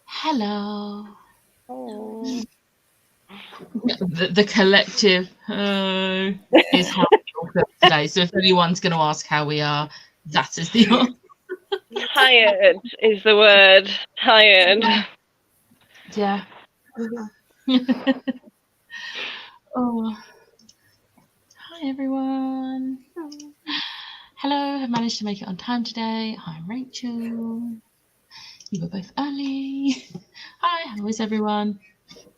Hello. Oh. The collective is how we all feel today. So if anyone's going to ask how we are, that is the answer. Tired is the word. Tired. Yeah. Oh. Hi, everyone. Hello. I've managed to make it on time today. I'm Rachel. You were both early. Hi. How is everyone?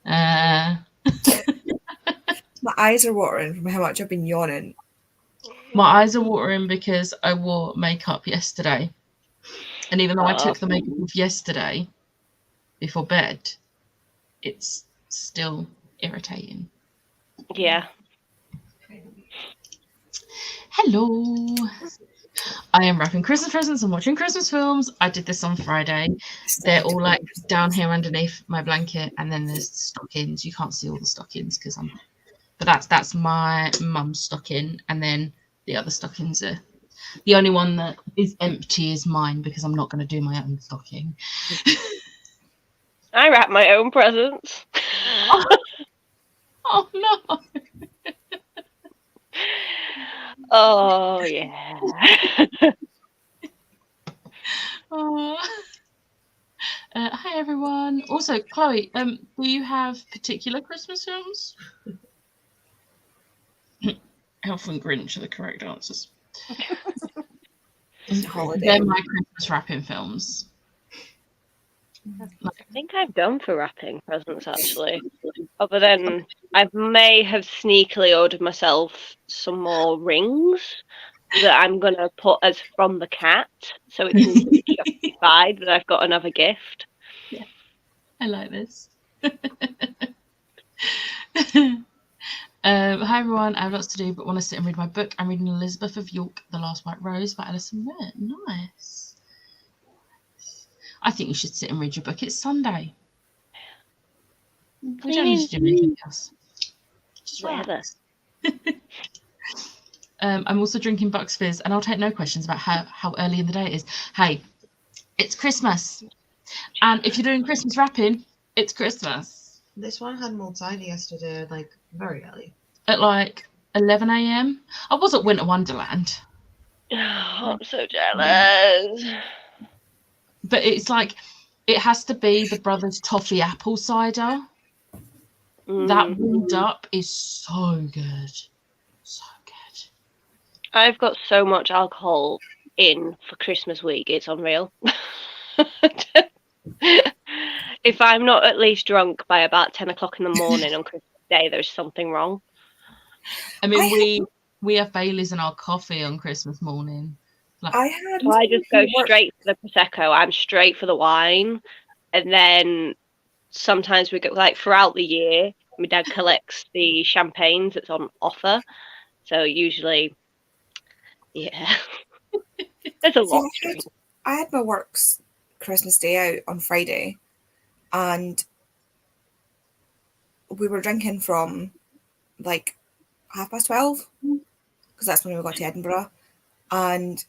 My eyes are watering from how much I've been yawning. My eyes are watering because I wore makeup yesterday. And even though I took the makeup off yesterday before bed, it's still irritating. Yeah. Hello. I am wrapping Christmas presents and watching Christmas films. I did this on Friday. They're all like down here underneath my blanket, and then there's stockings. You can't see all the stockings because but that's my mum's stocking, and then the other stockings are the only one that is empty is mine because I'm not going to do my own stocking. I wrap my own presents. Oh no. Oh yeah. Hi everyone. Also, Chloe, do you have particular Christmas films? Elf and Grinch are the correct answers. They're my Christmas wrapping films. I think I've done for wrapping presents actually. Other than I may have sneakily ordered myself some more rings that I'm gonna put as from the cat, so it can be justified that I've got another gift. Yeah, I like this. Hi everyone, I have lots to do but want to sit and read my book. I'm reading Elizabeth of York, The Last White Rose by Alison Ware. Nice. I think you should sit and read your book. It's Sunday. We don't need to do anything else. Just relax. I'm also drinking Bucks Fizz, and I'll take no questions about how early in the day it is. Hey, it's Christmas. And if you're doing Christmas wrapping, it's Christmas. This one had Multidy yesterday, like very early. At like 11 a.m. I was at Winter Wonderland. Oh, I'm so jealous. But it's like, it has to be the Brothers Toffee apple cider. That warmed up is so good. So good. I've got so much alcohol in for Christmas week, it's unreal. If I'm not at least drunk by about 10 o'clock in the morning on Christmas Day, there's something wrong. I mean, we have Baileys in our coffee on Christmas morning. Like, I just go straight for the Prosecco. I'm straight for the wine. And then sometimes we go, like, throughout the year, my dad collects the champagnes that's on offer. So usually, yeah, there's a lot. I had my work's Christmas Day out on Friday, and we were drinking from like 12:30 because that's when we got to Edinburgh, and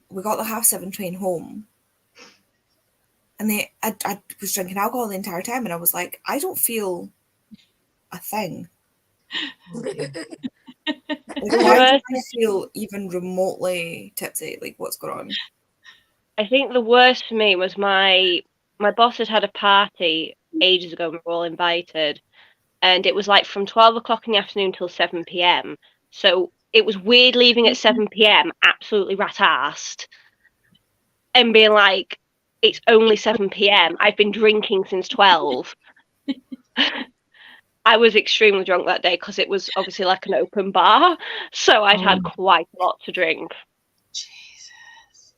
we got the 7:30 train home. And I was drinking alcohol the entire time, and I was like, I don't feel a thing. Why do I feel even remotely tipsy? Like, what's going on? I think the worst for me was my boss had a party ages ago. We were all invited, and it was like from 12 o'clock in the afternoon till 7 p.m. So it was weird leaving at 7 p.m. absolutely rat-assed and being like, it's only 7 p.m. I've been drinking since 12. I was extremely drunk that day because it was obviously like an open bar, so I'd had quite a lot to drink. Jesus.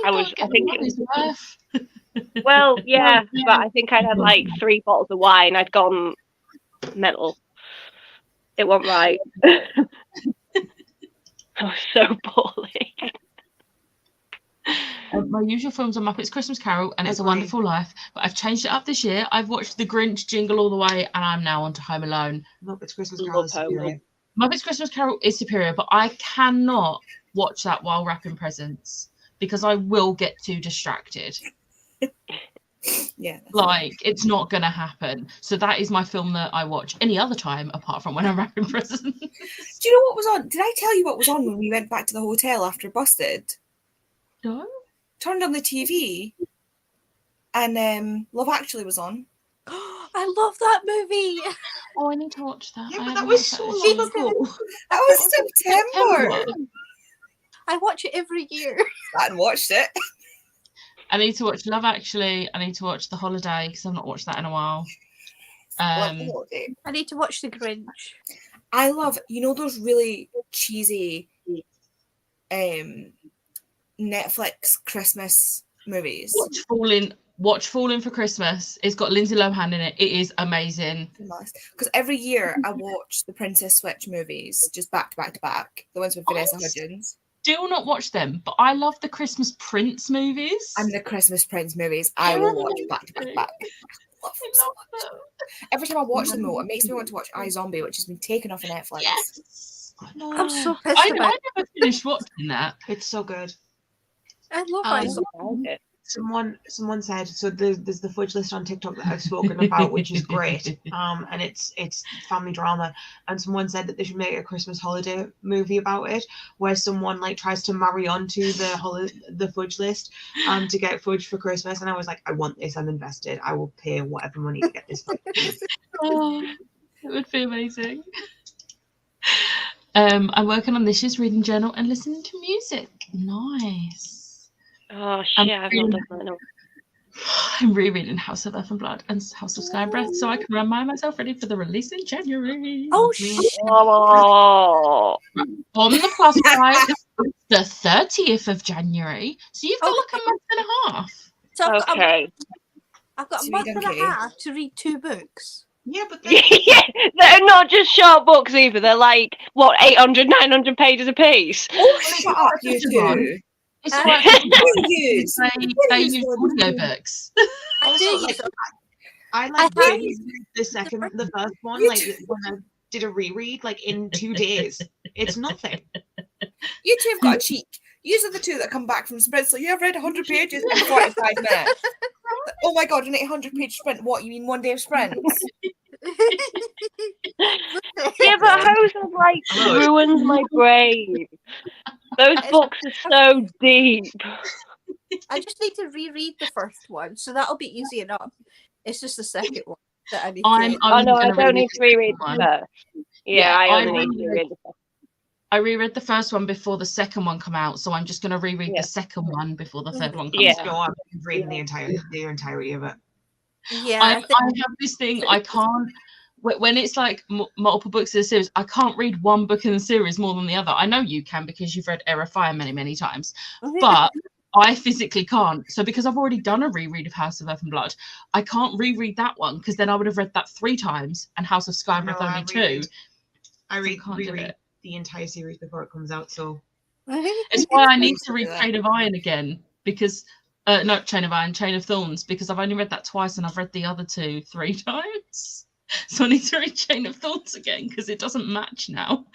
I think it was worth. Well, yeah, but I think I'd had like 3 bottles of wine. I'd gone mental. It wasn't right. I was so poorly. My usual films are Muppets Christmas Carol and It's a Wonderful Life, but I've changed it up this year. I've watched The Grinch, Jingle All the Way, and I'm now on to Home Alone. Muppets Christmas Carol is superior. Muppets Christmas Carol is superior, but I cannot watch that while wrapping presents because I will get too distracted. Yeah. Like, it's not going to happen. So that is my film that I watch any other time apart from when I'm wrapping presents. Do you know what was on? Did I tell you what was on when we went back to the hotel after Busted? No? Turned on the TV and Love Actually was on. I love that movie. Oh, I need to watch that. Yeah, I but that haven't was watched so that long ago. That was September. I watch it every year. I hadn't watched it. I need to watch Love Actually. I need to watch The Holiday because I've not watched that in a while. Love the Holiday. I need to watch The Grinch. I love, you know, those really cheesy Netflix Christmas movies. Watch Falling for Christmas. It's got Lindsay Lohan in it. It is amazing. Because every year I watch the Princess Switch movies just back to back to back. The ones with Vanessa Hudgens. Do not watch them, but I love the Christmas Prince movies. And the Christmas Prince movies, I will watch back to back to back. I love them so much. Every time I watch them, though, it makes me want to watch iZombie, which has been taken off of Netflix. Yes. I'm so pissed I about it. never finished watching that. It's so good. I love iZombie. It. Someone said, so there's the fudge list on TikTok that I've spoken about, which is great. And it's family drama. And someone said that they should make a Christmas holiday movie about it, where someone like tries to marry onto the fudge list to get fudge for Christmas. And I was like, I want this. I'm invested. I will pay whatever money to get this. Oh, it would be amazing. I'm working on this year's reading journal and listening to music. Nice. Oh shit, I've not done that. No. I'm rereading House of Earth and Blood and House of Sky and Breath so I can remind myself ready for the release in January. Oh shit! Oh. On the plus side, it's the 30th of January, so you've got like a month and a half. So Okay. I've got a To month read and okay. a half to read 2 books. Yeah, but Yeah, they're not just short books either. They're like, what, 800, 900 pages a piece? Oh, shut up, you two. It's all right. They use use audiobooks. I do also, use them. I I like have- the first one, like when I did a reread, like in 2 days. It's nothing. You two have got a cheek. These are the two that come back from sprints. So you have read 100 pages in 45 minutes. Oh my god, an 800-page sprint. What, you mean 1 day of sprints? Yeah, but House of like ruins my brain. Those books are so deep. I just need to reread the first one, so that'll be easy enough. It's just the second one that I need to. Oh no, I gonna don't need reread to reread the the second one. first. Yeah, I only need to reread the first. I reread the first one before the second one come out, so I'm just going to reread Yeah. the second one before the third one comes Yeah. out. No, I'm reading the entirety of it. Yeah, I I think have this thing, I can't, when it's like multiple books in a series, I can't read one book in the series more than the other. I know you can because you've read Air of Fire many, many times, but I physically can't. So because I've already done a reread of House of Earth and Blood, I can't reread that one because then I would have read that 3 times and House of Sky and Breath No, only 2. I can't do reread it. the entire series before it comes out, so It's why I need to read Chain of Iron again because not Chain of Iron, Chain of Thorns, because I've only read that twice and I've read the other 2 3 times. So I need to read Chain of Thorns again because it doesn't match now.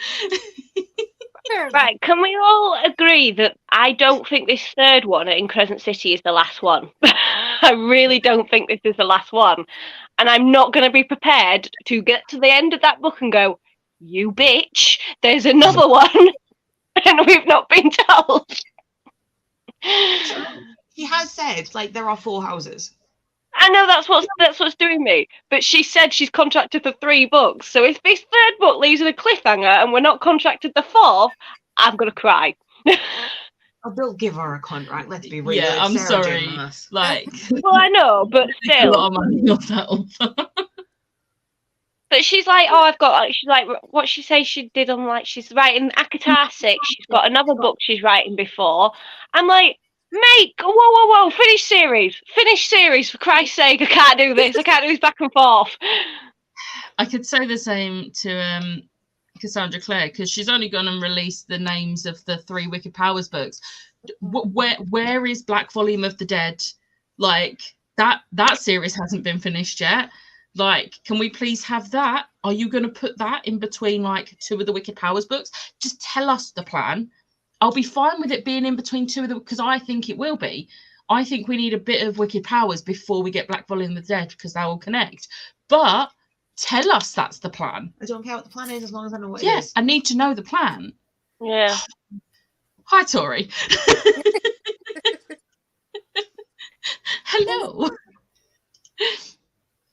Right, can we all agree that I don't think this third one in Crescent City is the last one? I really don't think this is the last one. And I'm not going to be prepared to get to the end of that book and go, you bitch, there's another one. And we've not been told. he has said like there are 4 houses. I know that's what's doing me. But she said she's contracted for 3 books. So if this third book leaves in a cliffhanger and we're not contracted the 4th, I'm going to cry. Oh, they'll give her a contract. Let's be real. Yeah, it's I'm Sarah sorry. J. Maas. Like, Well, I know, but a lot still. of money off that author. But she's like, oh, I've got, she's like, what she say she did on, like, she's writing Akatar 6. She's got another book she's writing before. I'm like, mate, whoa, finish series, for Christ's sake. I can't do this back and forth. I could say the same to Cassandra Clare because she's only gone and released the names of the 3 Wicked Powers books. Where is Black Volume of the Dead? Like that series hasn't been finished yet. Like, can we please have that? Are you going to put that in between like 2 of the Wicked Powers books? Just tell us the plan. I'll be fine with it being in between two of them because I think it will be. I think we need a bit of Wicked Powers before we get Black Volume of the Dead because they will connect. But tell us that's the plan. I don't care what the plan is as long as I know what it Yes, is. I need to know the plan. Yeah. Hi, Tori. Hello.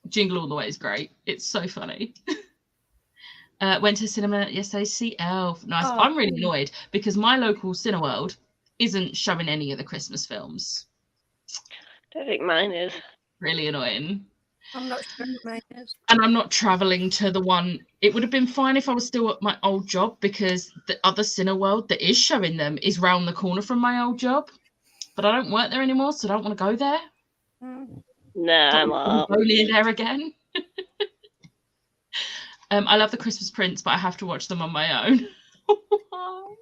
Jingle All the Way is great. It's so funny. Went to cinema yesterday to see Elf. Nice. Oh. I'm really annoyed because my local Cineworld isn't showing any of the Christmas films. Don't think mine is. Really annoying. I'm not sure what mine is. And I'm not travelling to the one. It would have been fine if I was still at my old job because the other Cineworld that is showing them is round the corner from my old job. But I don't work there anymore, so I don't want to go there. Mm. No, I'm Don't off. go near there again. I love the Christmas Prince, but I have to watch them on my own. Why?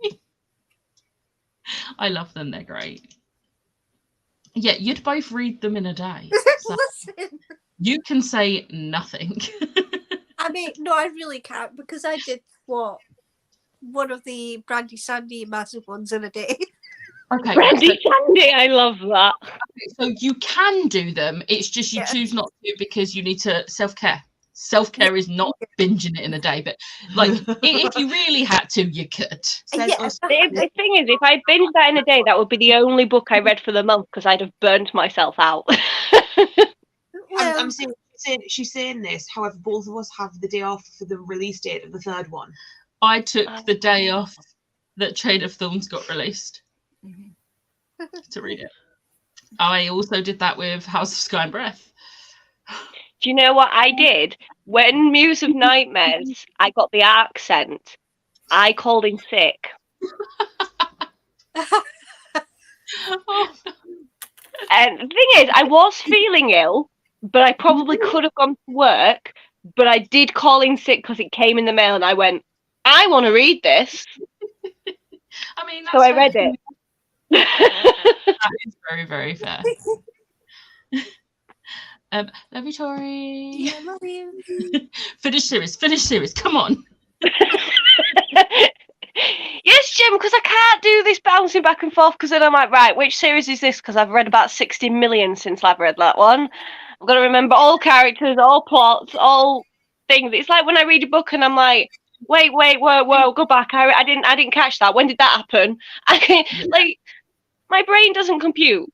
I love them. They're great. Yeah, you'd both read them in a day. So Listen, you can say nothing. I mean, no, I really can't because I did one of the Brandy Sandy massive ones in a day. Okay. Brandy Sandy, I love that. So you can do them. It's just you Yeah. choose not to because you need to self-care. Self-care is not binging it in a day, but like if you really had to, you could. Says Yeah. us. The thing is, if I binged that in a day, that would be the only book I read for the month because I'd have burnt myself out. Well, I'm saying she's saying this. However, both of us have the day off for the release date of the third one. I took the day off that Train of Thorns got released to read it. I also did that with House of Sky and Breath. Do you know what I did? When Muse of Nightmares, I got the accent. I called in sick. Oh, And the thing is, I was feeling ill, but I probably could have gone to work. But I did call in sick because it came in the mail, and I went, I want to read this. I mean, So I read it. That is very, very fair. Love you, Tori. yeah, love you. Finish series. Come on. Yes, Jim, because I can't do this bouncing back and forth because then I'm like, right, which series is this? Because I've read about 60 million since I've read that one. I've got to remember all characters, all plots, all things. It's like when I read a book and I'm like, wait, whoa, go back. I didn't catch that. When did that happen? Like, my brain doesn't compute.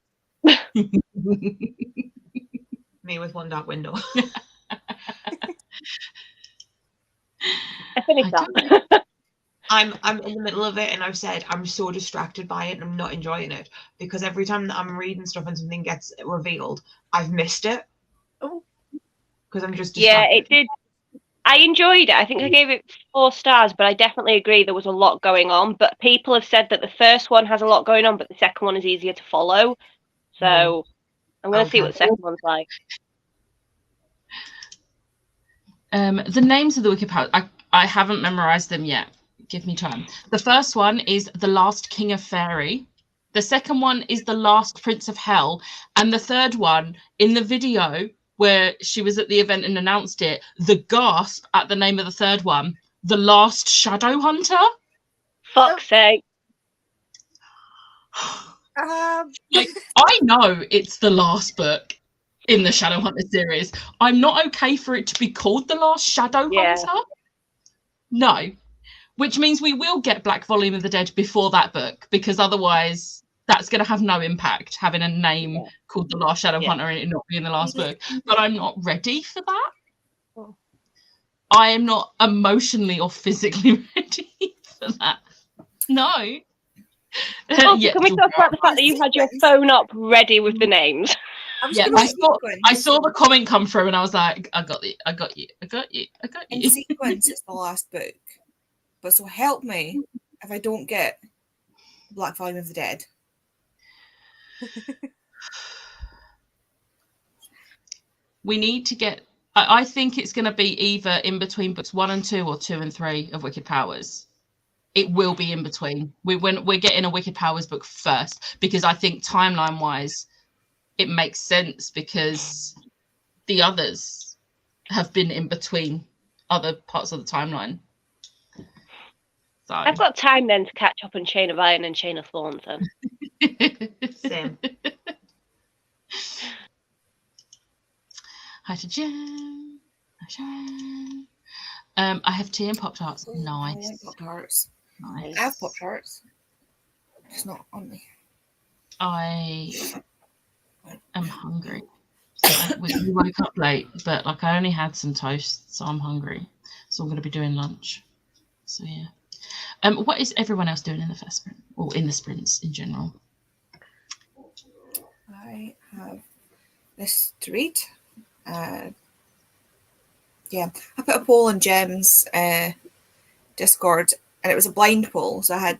Me with One Dark Window. I finished I that. I'm in the middle of it, and I've said I'm so distracted by it, and I'm not enjoying it because every time that I'm reading stuff and something gets revealed, I've missed it. Oh. Because I'm just Yeah, distracted. it did. I enjoyed it. I think I gave it 4 stars, but I definitely agree there was a lot going on. But people have said that the first one has a lot going on, but the second one is easier to follow. So I'm going to see what the second one's like. The names of the Wicked Powers, I haven't memorized them yet. Give me time. The first one is The Last King of Fairy. The second one is The Last Prince of Hell. And the third one, in the video where she was at the event and announced it, the gasp at the name of the third one, The Last Shadow Hunter. Fuck's sake. Like, I know it's the last book in the Shadowhunter series. I'm not okay for it to be called The Last Shadowhunter. Yeah. No. Which means we will get Black Volume of the Dead before that book, because otherwise that's going to have no impact, having a name called The Last Shadowhunter and it not being the last book. But I'm not ready for that. Oh. I am not emotionally or physically ready for that. No. Also, can we talk about the fact that you had your phone up ready with the names? Yeah, I saw the comment come through and I was like, I got you. In sequence, it's the last book. But so help me if I don't get Black Volume of the Dead. We need to get. I think it's going to be either in between books 1 and 2 or 2 and 3 of Wicked Powers. It will be in between. We're getting a Wicked Powers book first, because I think timeline-wise, it makes sense because the others have been in between other parts of the timeline. So I've got time then to catch up on Chain of Iron and Chain of Thorns then. Same. Hi to Jen. Hi, Sharon. I have tea and Pop Tarts. I like Nice. Pop-Tarts. Nice. I have Pop-Tarts. It's not on me. I am hungry. We woke up late, but like I only had some toast, so I'm hungry. So I'm going to be doing lunch. So yeah. What is everyone else doing in the first sprint, or in the sprints in general? I have this to read. Yeah, I put a poll on Gem's Discord, and it was a blind poll. So I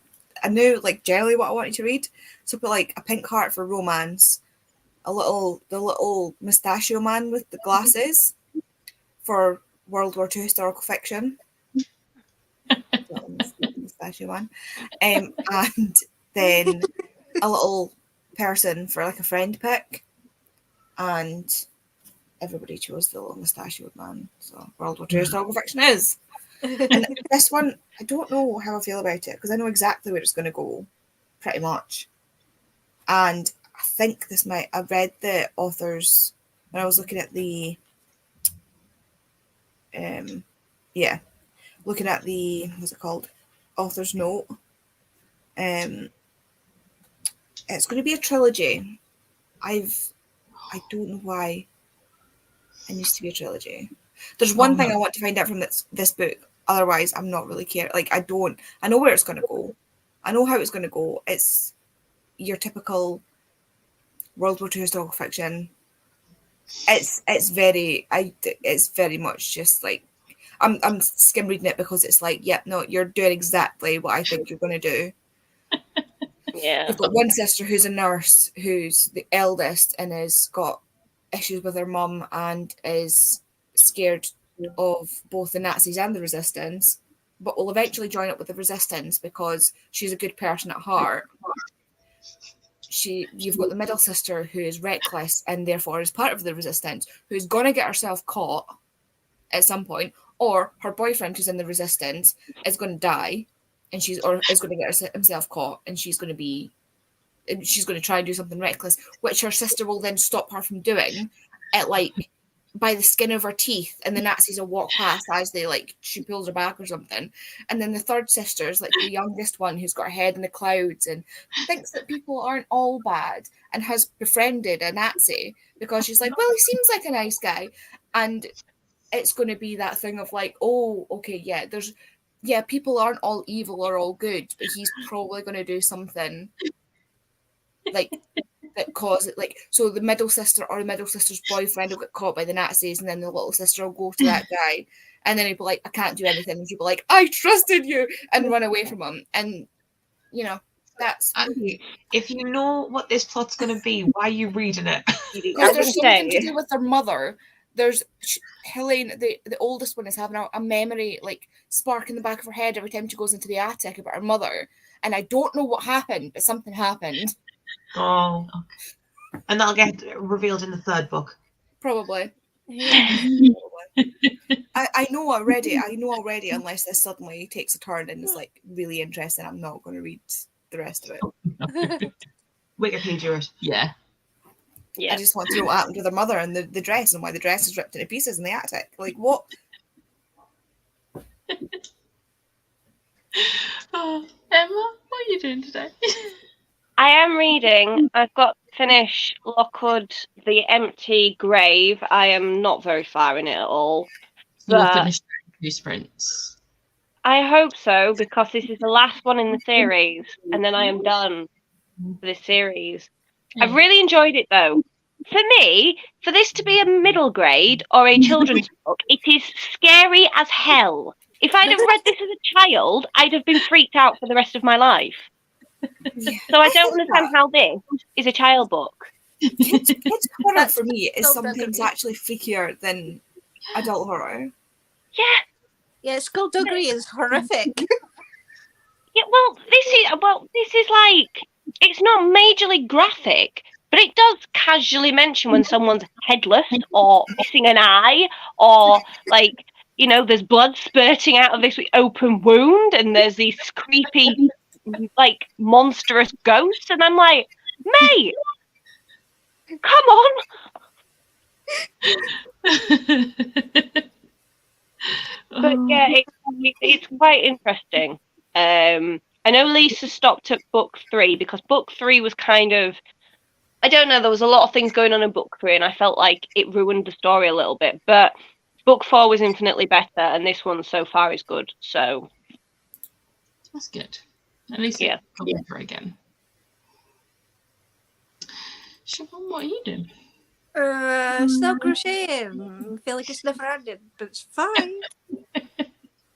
knew like generally what I wanted to read. So I put like a pink heart for romance, the little mustachio man with the glasses for World War II historical fiction. Mustachio man, and then a little person for like a friend pick, and everybody chose the little mustachioed man. So World War II historical fiction is. And this one, I don't know how I feel about it because I know exactly where it's going to go, pretty much. And I think I read the authors when I was looking at the, looking at the, what's it called? Author's note. It's going to be a trilogy. I don't know why it needs to be a trilogy. There's one thing I want to find out from this book. Otherwise, I'm not really care. Like, I know where it's going to go. I know how it's going to go. It's your typical World War II historical fiction. It's very much just like I'm skim reading it because it's like, yep, no, you're doing exactly what I think you're going to do. Yeah. You've got one sister who's a nurse, who's the eldest and has got issues with her mum and is scared of both the Nazis and the resistance, but will eventually join up with the resistance because she's a good person at heart. You've got the middle sister who is reckless and therefore is part of the resistance, who's going to get herself caught at some point, or her boyfriend who's in the resistance is going to die, and is going to get himself caught, and she's going to try and do something reckless, which her sister will then stop her from doing at like by the skin of her teeth, and the Nazis will walk past as she pulls her back or something. And then the third sister is like the youngest one who's got her head in the clouds and thinks that people aren't all bad and has befriended a Nazi because she's like, well, he seems like a nice guy. And it's going to be that thing of like, oh, okay, yeah, people aren't all evil or all good, but he's probably going to do something like that cause it, like, so the middle sister or the middle sister's boyfriend will get caught by the Nazis, and then the little sister will go to that guy, and then he'll be like, I can't do anything, and she'll be like, I trusted you, and run away from him. And that's Andy, if you know what this plot's going to be, why are you reading it? because there's something to do with their mother. There's Helene, the oldest one, is having a memory like spark in the back of her head every time she goes into the attic about her mother, and I don't know what happened, but something happened. Oh, okay. And that'll get revealed in the third book. Probably. I know already, unless this suddenly takes a turn and is like really interesting, I'm not going to read the rest of it. Wikipedia it. Yeah. Yeah. I just want to know what happened to their mother and the dress, and why the dress is ripped into pieces in the attic. Like, what? Oh, Emma, what are you doing today? I am reading. I've got to finish Lockwood, The Empty Grave. I am not very far in it at all. You'll But finish 2 sprints. I hope so, because this is the last one in the series, and then I am done for this series. I've really enjoyed it, though. For me, for this to be a middle grade or a children's book, it is scary as hell. If I'd have read this as a child, I'd have been freaked out for the rest of my life. Yeah. So I don't understand how this is a child book. Kids horror That's for me is still sometimes better. actually freakier than adult horror. Yeah. Yeah, Skullduggery is horrific. Yeah, this is like, it's not majorly graphic, but it does casually mention when someone's headless or missing an eye or like, you know, there's blood spurting out of this open wound, and there's these creepy, like, monstrous ghosts, and I'm like, mate, come on. But yeah, it's quite interesting. I know Lisa stopped at book 3 because book 3 was kind of, I don't know, there was a lot of things going on in book 3 and I felt like it ruined the story a little bit. But book 4 was infinitely better, and this one so far is good. So that's good. At least yeah, coming through again. Siobhan, what are you doing? Still crocheting. Feel like it's never ended, but it's fine.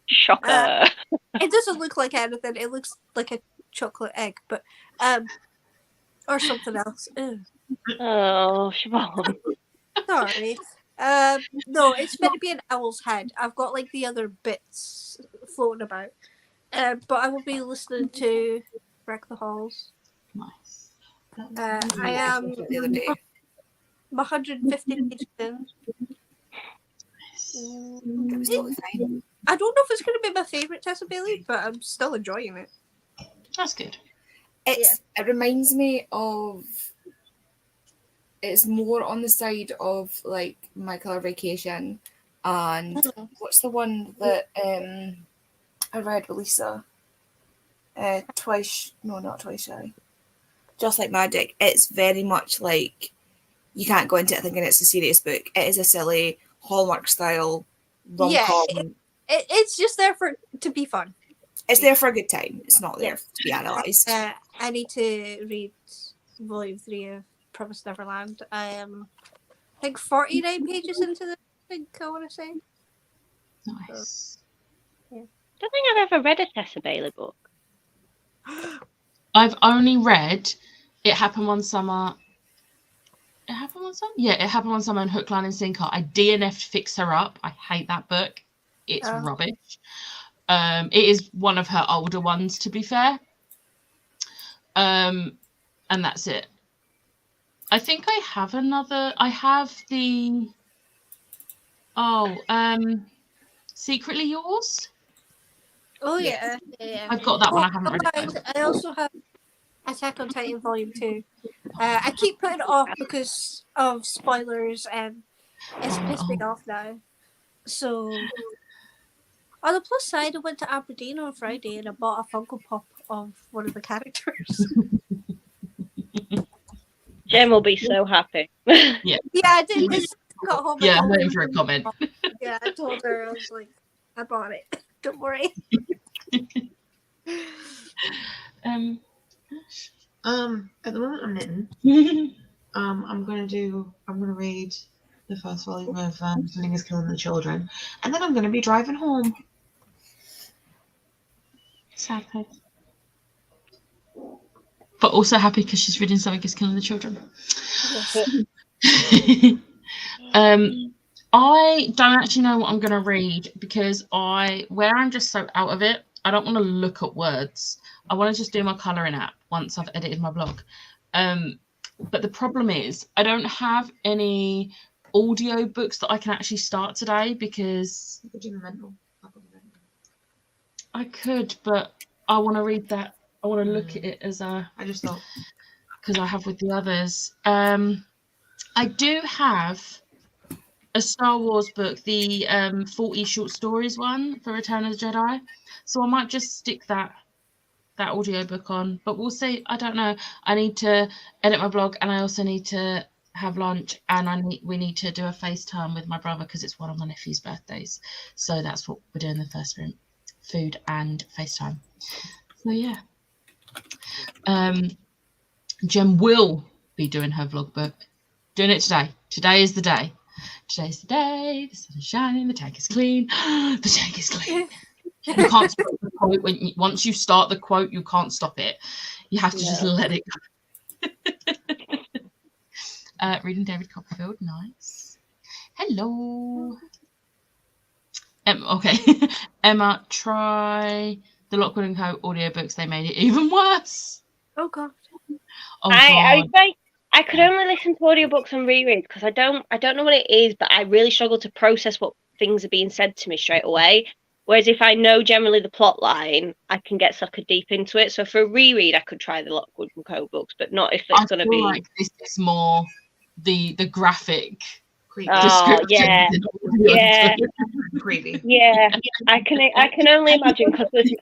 shocker. It doesn't look like anything. It looks like a chocolate egg, but or something else. Ew. Oh, Siobhan. Sorry. No, it's meant to be an owl's head. I've got like the other bits floating about. But I will be listening to Wreck the Halls. Nice. I am the other day. 150 pages in. It was totally fine. I don't know if it's going to be my favourite Tessa Bailey, but I'm still enjoying it. That's good. It reminds me of. It's more on the side of like My Colour Vacation, and what's the one that I read with Lisa? Twice, no, not Twice Shy. Just Like Magic. It's very much like you can't go into it thinking it's a serious book. It is a silly Hallmark style rom-com. Yeah, it's just there to be fun. It's there for a good time. It's not there to be analysed. I need to read volume 3 of Promised Neverland. I am, I think, 49 pages into this, I think I want to say. Nice. I don't think I've ever read a Tessa Bailey book. I've only read It Happened One Summer. It Happened One Summer? Yeah, It Happened One Summer and Hook, Line and Sinker. I DNF'd Fix Her Up. I hate that book. It's rubbish. It is one of her older ones, to be fair. And that's it. I think I have another. I have the. Secretly Yours. Oh yeah. I've got that one. I haven't read it. I also have Attack on Titan Volume 2. I keep putting it off because of spoilers, and it's pissed me off now. So, on the plus side, I went to Aberdeen on Friday and I bought a Funko Pop of one of the characters. Jem will be so happy. Yeah, I did. Just got home. Yeah, I'm waiting for a comment. Yeah, I told her, I was like, I bought it. Don't worry. At the moment I'm knitting. I'm gonna read the first volume of Something Is Killing the Children, and then I'm gonna be driving home. Sad face. But also happy because she's reading Something Is Killing the Children. I don't actually know what I'm going to read because where I'm just so out of it, I don't want to look at words. I want to just do my colouring app once I've edited my blog. But the problem is I don't have any audio books that I can actually start today because I could, but I want to read that. I want to look at it as I just thought because I have with the others. I do have a Star Wars book, the 40 short stories one for Return of the Jedi. So I might just stick that audio book on, but we'll see. I don't know. I need to edit my blog, and I also need to have lunch, and we need to do a FaceTime with my brother because it's one of my nephew's birthdays. So that's what we're doing the first room, food and FaceTime. So yeah. Jem will be doing her vlog book. Doing it today. Today is the day. Today's the day. The sun is shining. The tank is clean. The tank is clean. You can't stop the quote once you start the quote. You can't stop it. You have to just let it go. Reading David Copperfield. Nice. Hello. Okay. Emma, try the Lockwood & Co. audiobooks. They made it even worse. Oh God. Oh, God. I could only listen to audiobooks and reread because I don't know what it is, but I really struggle to process what things are being said to me straight away. Whereas if I know generally the plot line, I can get suckered deep into it. So for a reread, I could try the Lockwood and Co books, but not if I it's going to feel be. like this is more the graphic Creepy. Oh yeah, yeah, Creepy. yeah. I can only imagine because there's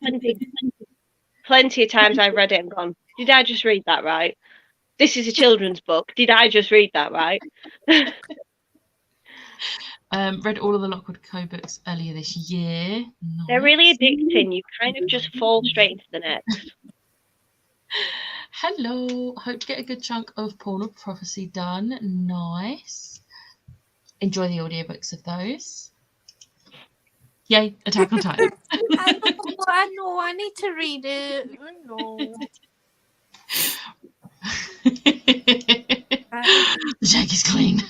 plenty of times I've read it and gone, did I just read that right? This is a children's book. Did I just read that right? Read all of the Lockwood Co books earlier this year. They're really Nice. addicting. You kind of just fall straight into the next. Hello. Hope to get a good chunk of Porn of Prophecy done. Nice. Enjoy the audiobooks of those. Yay, Attack on Titan. I know, I need to read it. I know. The tank is clean.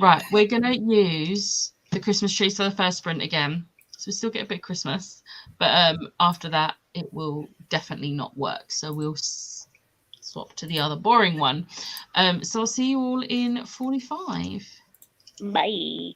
Right, we're going to use the Christmas trees for the first sprint again. So we still get a bit Christmas. But after that, it will definitely not work. So we'll swap to the other boring one. So I'll see you all in 45. Bye.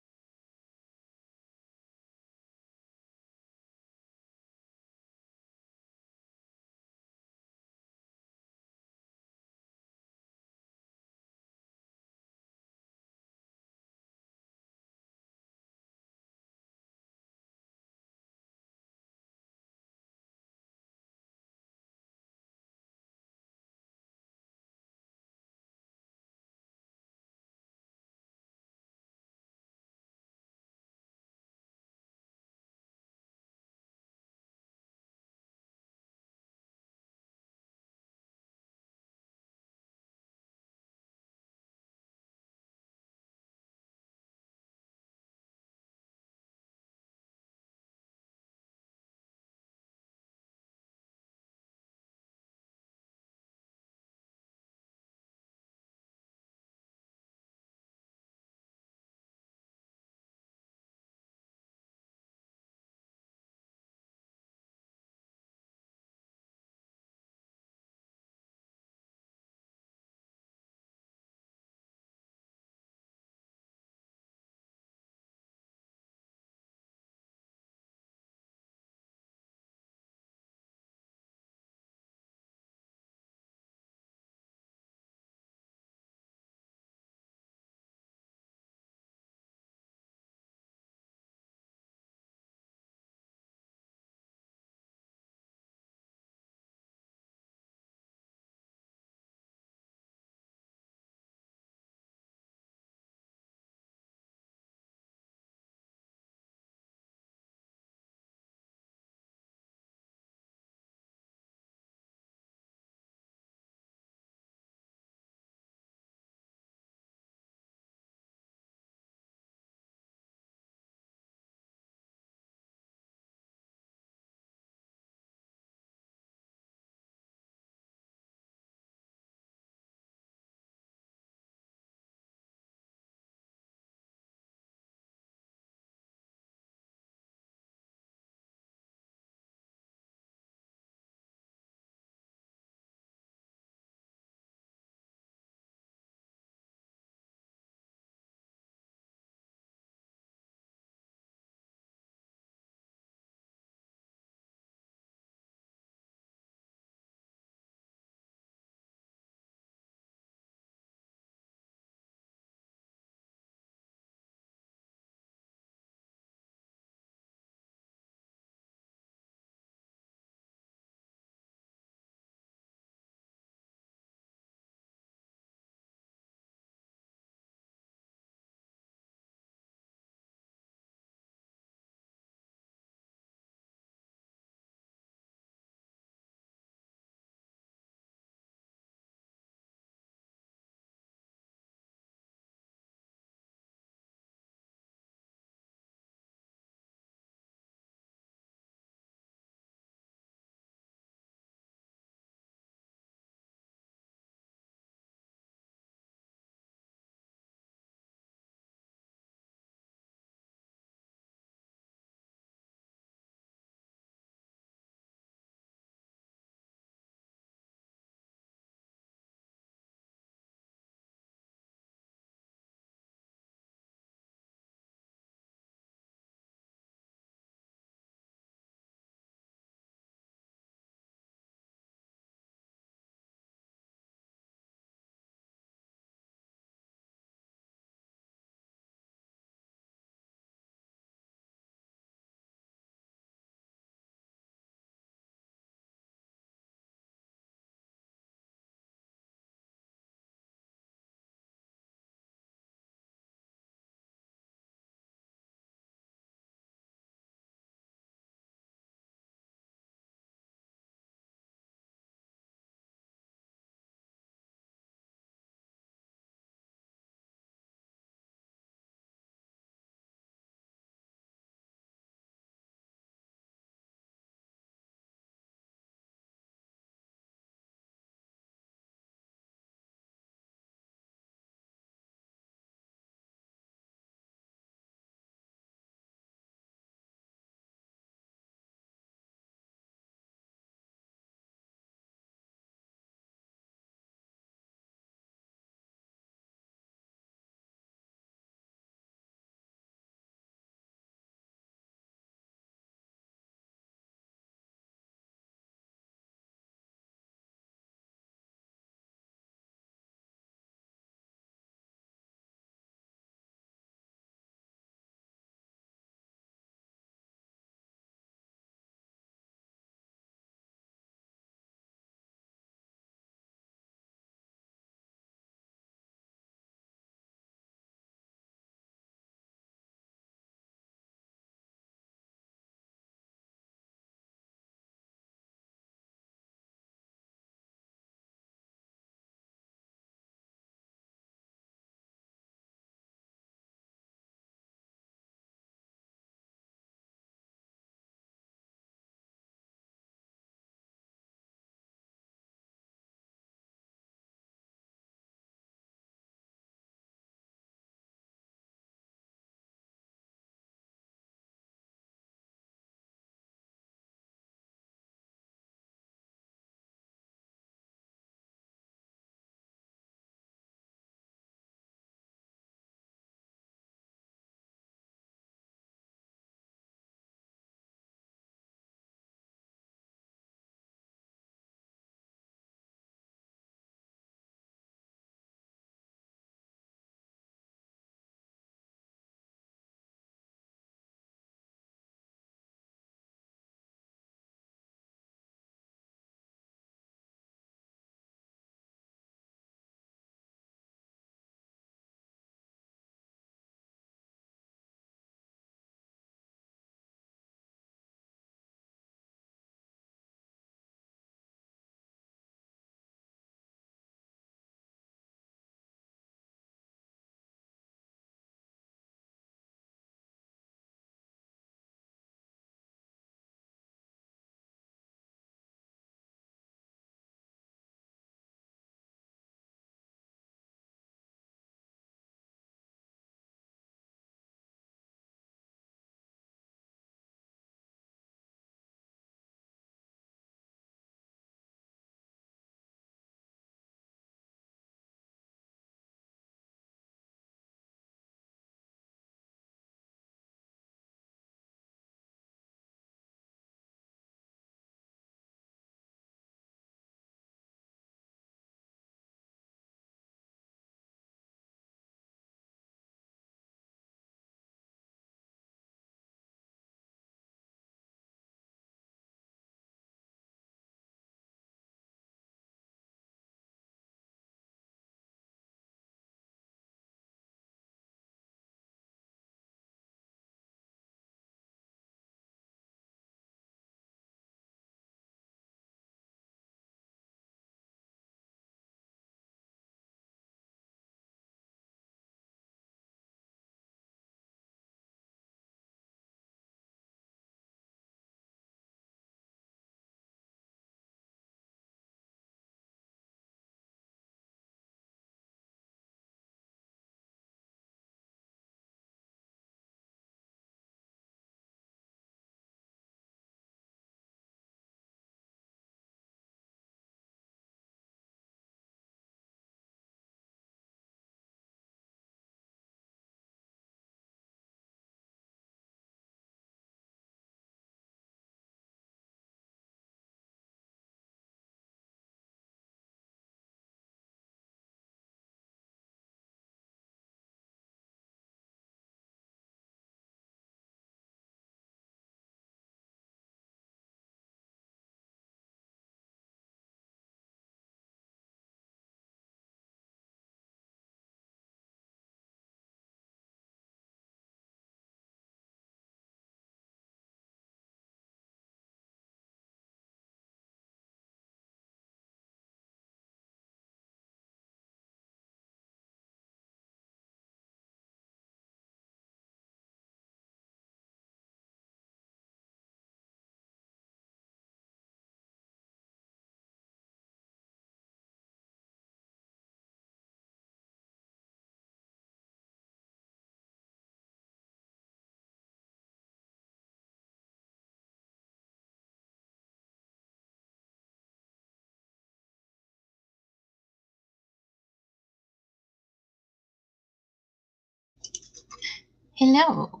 Hello.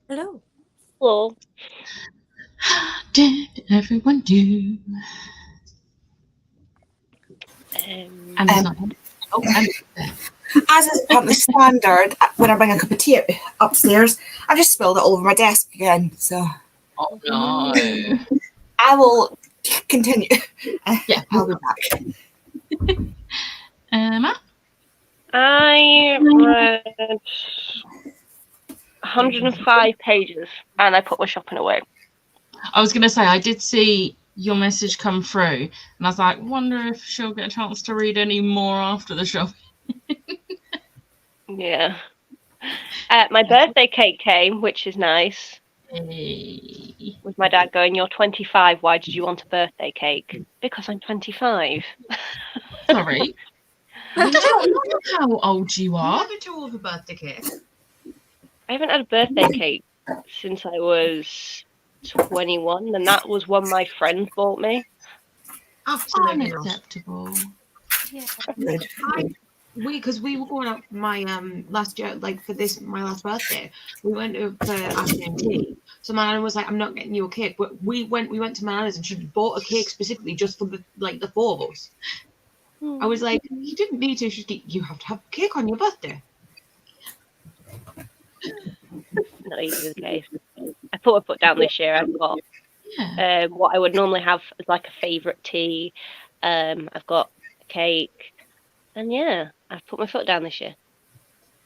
Hello. Well, How did everyone do? And it's not. Oh, and As is apparently standard, when I bring a cup of tea upstairs, I just spilled it all over my desk again. So oh no. I will continue. Yeah. I'll be back. Emma? I read 105 pages and I put my shopping away. I was gonna say I did see your message come through, and I was like, wonder if she'll get a chance to read any more after the show. Yeah. My birthday cake came, which is nice. Hey. With my dad going, "You're 25. Why did you want a birthday cake?" Because I'm 25. Sorry. I don't know how old you are. Never too old for birthday cake. I haven't had a birthday cake since I was 21, and that was one my friend bought me. Absolutely not. Unacceptable. Yeah. Good. Because we were going up my last year, like for this my last birthday, we went to for afternoon tea. So my nan was like, "I'm not getting you a cake," but we went to my nana's and she bought a cake specifically just for the four of us. I was like, "You didn't need to. You have to have cake on your birthday." Not even the case. I put my foot down this year. I've got Yeah. what I would normally have as like a favourite tea. I've got a cake, and yeah, I've put my foot down this year.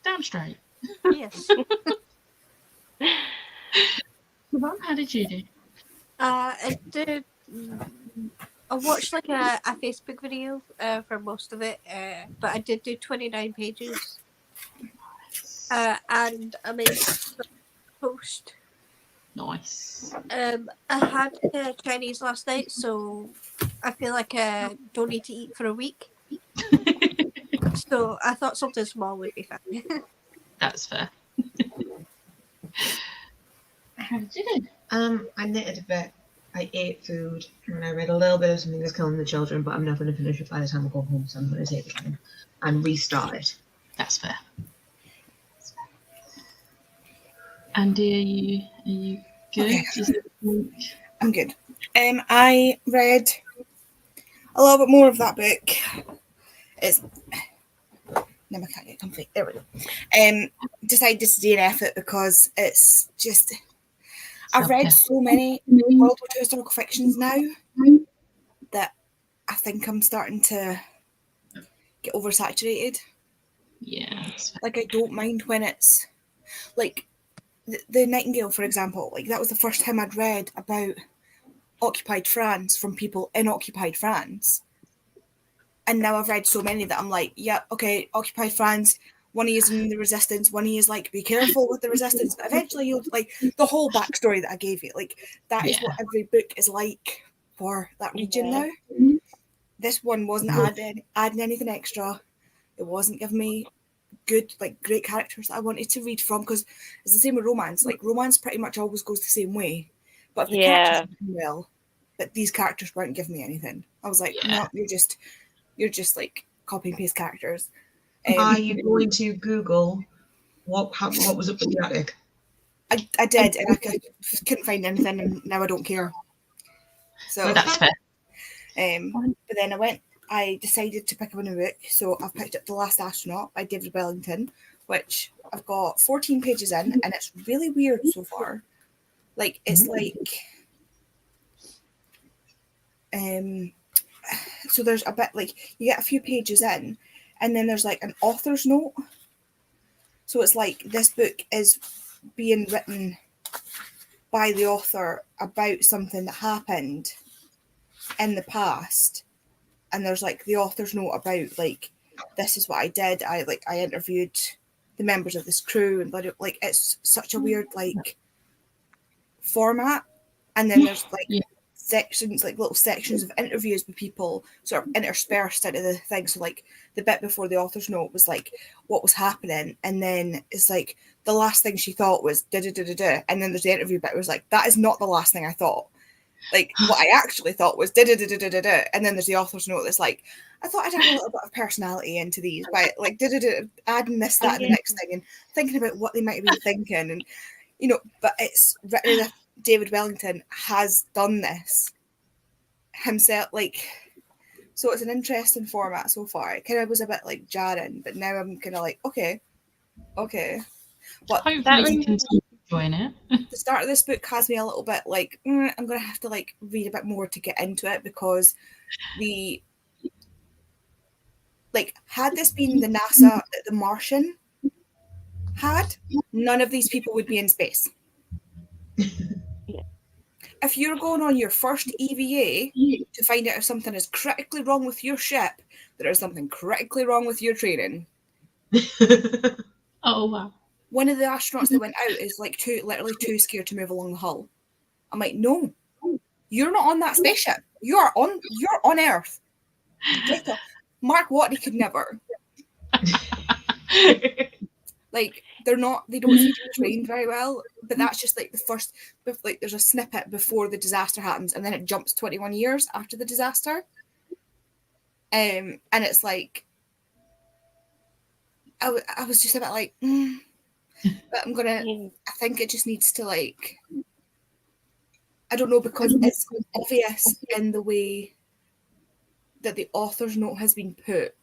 Damn straight. Yes. Mum, how did you do? I did. I watched like a Facebook video for most of it, but I did do 29 pages. And I made a post. Nice. I had Chinese last night, so I feel like I don't need to eat for a week. So I thought something small would be fine. That's fair. How did you do? I knitted a bit. I ate food and I read a little bit of Something That's Killing the Children, but I'm not going to finish it by the time I go home, so I'm going to take the time and restart it. That's fair. Andy, are you good? Okay. Do you think- I'm good. I read a little bit more of that book. It's no, I can't get comfy. There we go. Decided to DNF it because it's just. I've read so many World War II historical fictions now that I think I'm starting to get oversaturated. Yeah, that's fair. Like I don't mind when it's like the Nightingale, for example. Like that was the first time I'd read about occupied France from people in occupied France. And now I've read so many that I'm like, yeah, okay, occupied France, one of you is in the resistance, one of you is like, be careful with the resistance. But eventually you'll like the whole backstory that I gave you, like that is what every book is like for that region now. This one wasn't adding anything extra. It wasn't giving me good, like great characters that I wanted to read from, because it's the same with romance. Like romance pretty much always goes the same way. But if the characters are doing well, but these characters weren't giving me anything. I was like, no, you're just like copy and paste characters. Are you going to Google what was up with the attic? I did, and I couldn't find anything, and now I don't care. So Well, that's fair. but then I decided to pick up a new book, so I've picked up The Last Astronaut by David Wellington, which I've got 14 pages in, and it's really weird so far. Like it's like so there's a bit like you get a few pages in, and then there's like an author's note. So it's like this book is being written by the author about something that happened in the past, and there's like the author's note about like this is what I did. I interviewed the members of this crew, and like it's such a weird like format. And then there's like sections, like little sections of interviews with people sort of interspersed into the thing. So like the bit before the author's note was like what was happening, and then it's like the last thing she thought was da da da da da, and then there's the interview bit where it was like that is not the last thing I thought. Like what I actually thought was da da da da da da, and then there's the author's note that's like, I thought I'd add a little bit of personality into these by like da da da, adding this, that, and the next thing, and thinking about what they might be thinking, and you know, but it's written as if David Wellington has done this himself, like. So it's an interesting format so far. It kind of was a bit like jarring, but now I'm kind of like, okay. But Hopefully you can keep enjoying it. the start of this book has me a little bit like, I'm going to have to like read a bit more to get into it, because had this been the NASA that The Martian had, none of these people would be in space. If you're going on your first EVA to find out if something is critically wrong with your ship, there is something critically wrong with your training. Oh, wow. One of the astronauts that went out is like literally too scared to move along the hull. I'm like, no, you're not on that spaceship. You're on Earth. Mark Watney could never. Like, they don't seem to be trained very well, but that's just like the first, like there's a snippet before the disaster happens, and then it jumps 21 years after the disaster. And it's like, I was just a bit like, but I think it just needs to like, I don't know, because it's obvious in the way that the author's note has been put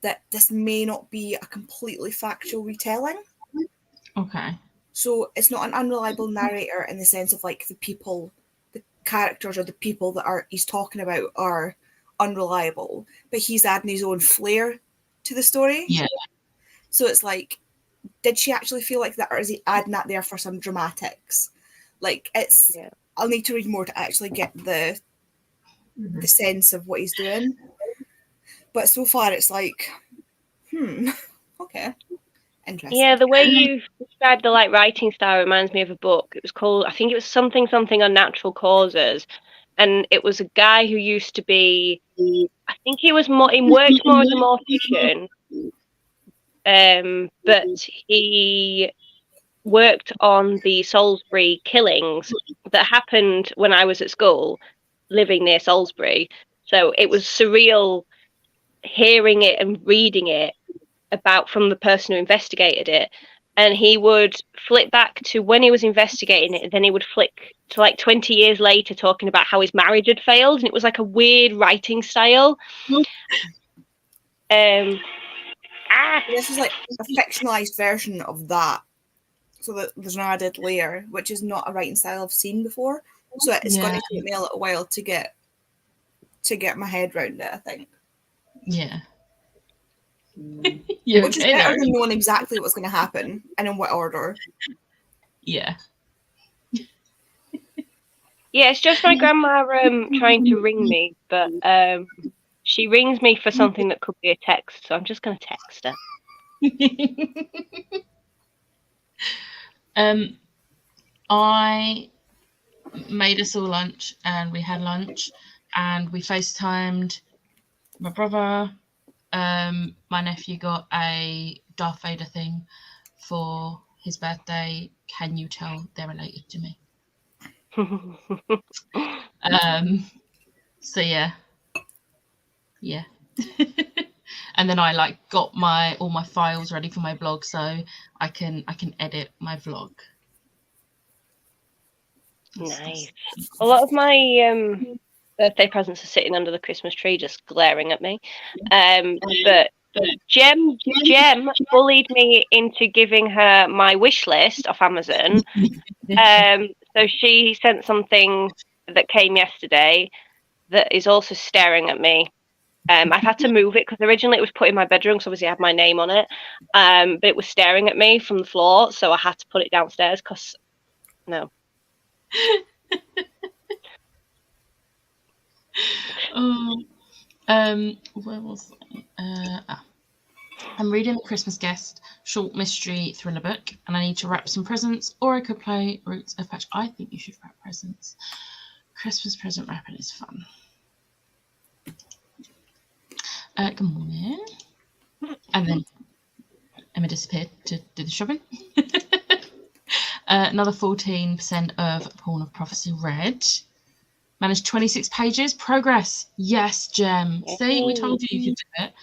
that this may not be a completely factual retelling. Okay. So it's not an unreliable narrator in the sense of like the characters or the people that he's talking about are unreliable, but he's adding his own flair to the story. Yeah. So it's like, did she actually feel like that, or is he adding that there for some dramatics? Like I'll need to read more to actually get the sense of what he's doing. But so far, it's like, okay, interesting. Yeah, the way you described the like writing style reminds me of a book. It was called, I think it was something Unnatural Causes, and it was a guy who used to be, I think he worked more as a mortician, but he worked on the Salisbury killings that happened when I was at school, living near Salisbury. So it was surreal hearing it and reading it about from the person who investigated it, and he would flip back to when he was investigating it, and then he would flick to like 20 years later talking about how his marriage had failed, and it was like a weird writing style. This is like a fictionalized version of that, so that there's an added layer, which is not a writing style I've seen before, so it's going to take me a little while to get my head around it, I think. Yeah. Which is better than knowing exactly what's going to happen and in what order. Yeah. Yeah, it's just my grandma trying to ring me, but she rings me for something that could be a text, so I'm just going to text her. I made us all lunch, and we had lunch, and we FaceTimed my brother. My nephew got a Darth Vader thing for his birthday. Can you tell they're related to me? So yeah. And then I like got all my files ready for my blog, so I can edit my vlog. Nice. A lot of my birthday presents are sitting under the Christmas tree, just glaring at me. But Jem bullied me into giving her my wish list off Amazon. So she sent something that came yesterday that is also staring at me. I've had to move it because originally it was put in my bedroom, so obviously I had my name on it. But it was staring at me from the floor, so I had to put it downstairs because no. Where was I'm reading The Christmas Guest, short mystery thriller book, and I need to wrap some presents, or I could play Roots of Patch. I think you should wrap presents. Christmas present wrapping is fun. Good morning. And then Emma disappeared to do the shopping. Another 14% of Pawn of Prophecy read. Managed 26 pages. Progress. Yes, Gem. See, we told you could do it.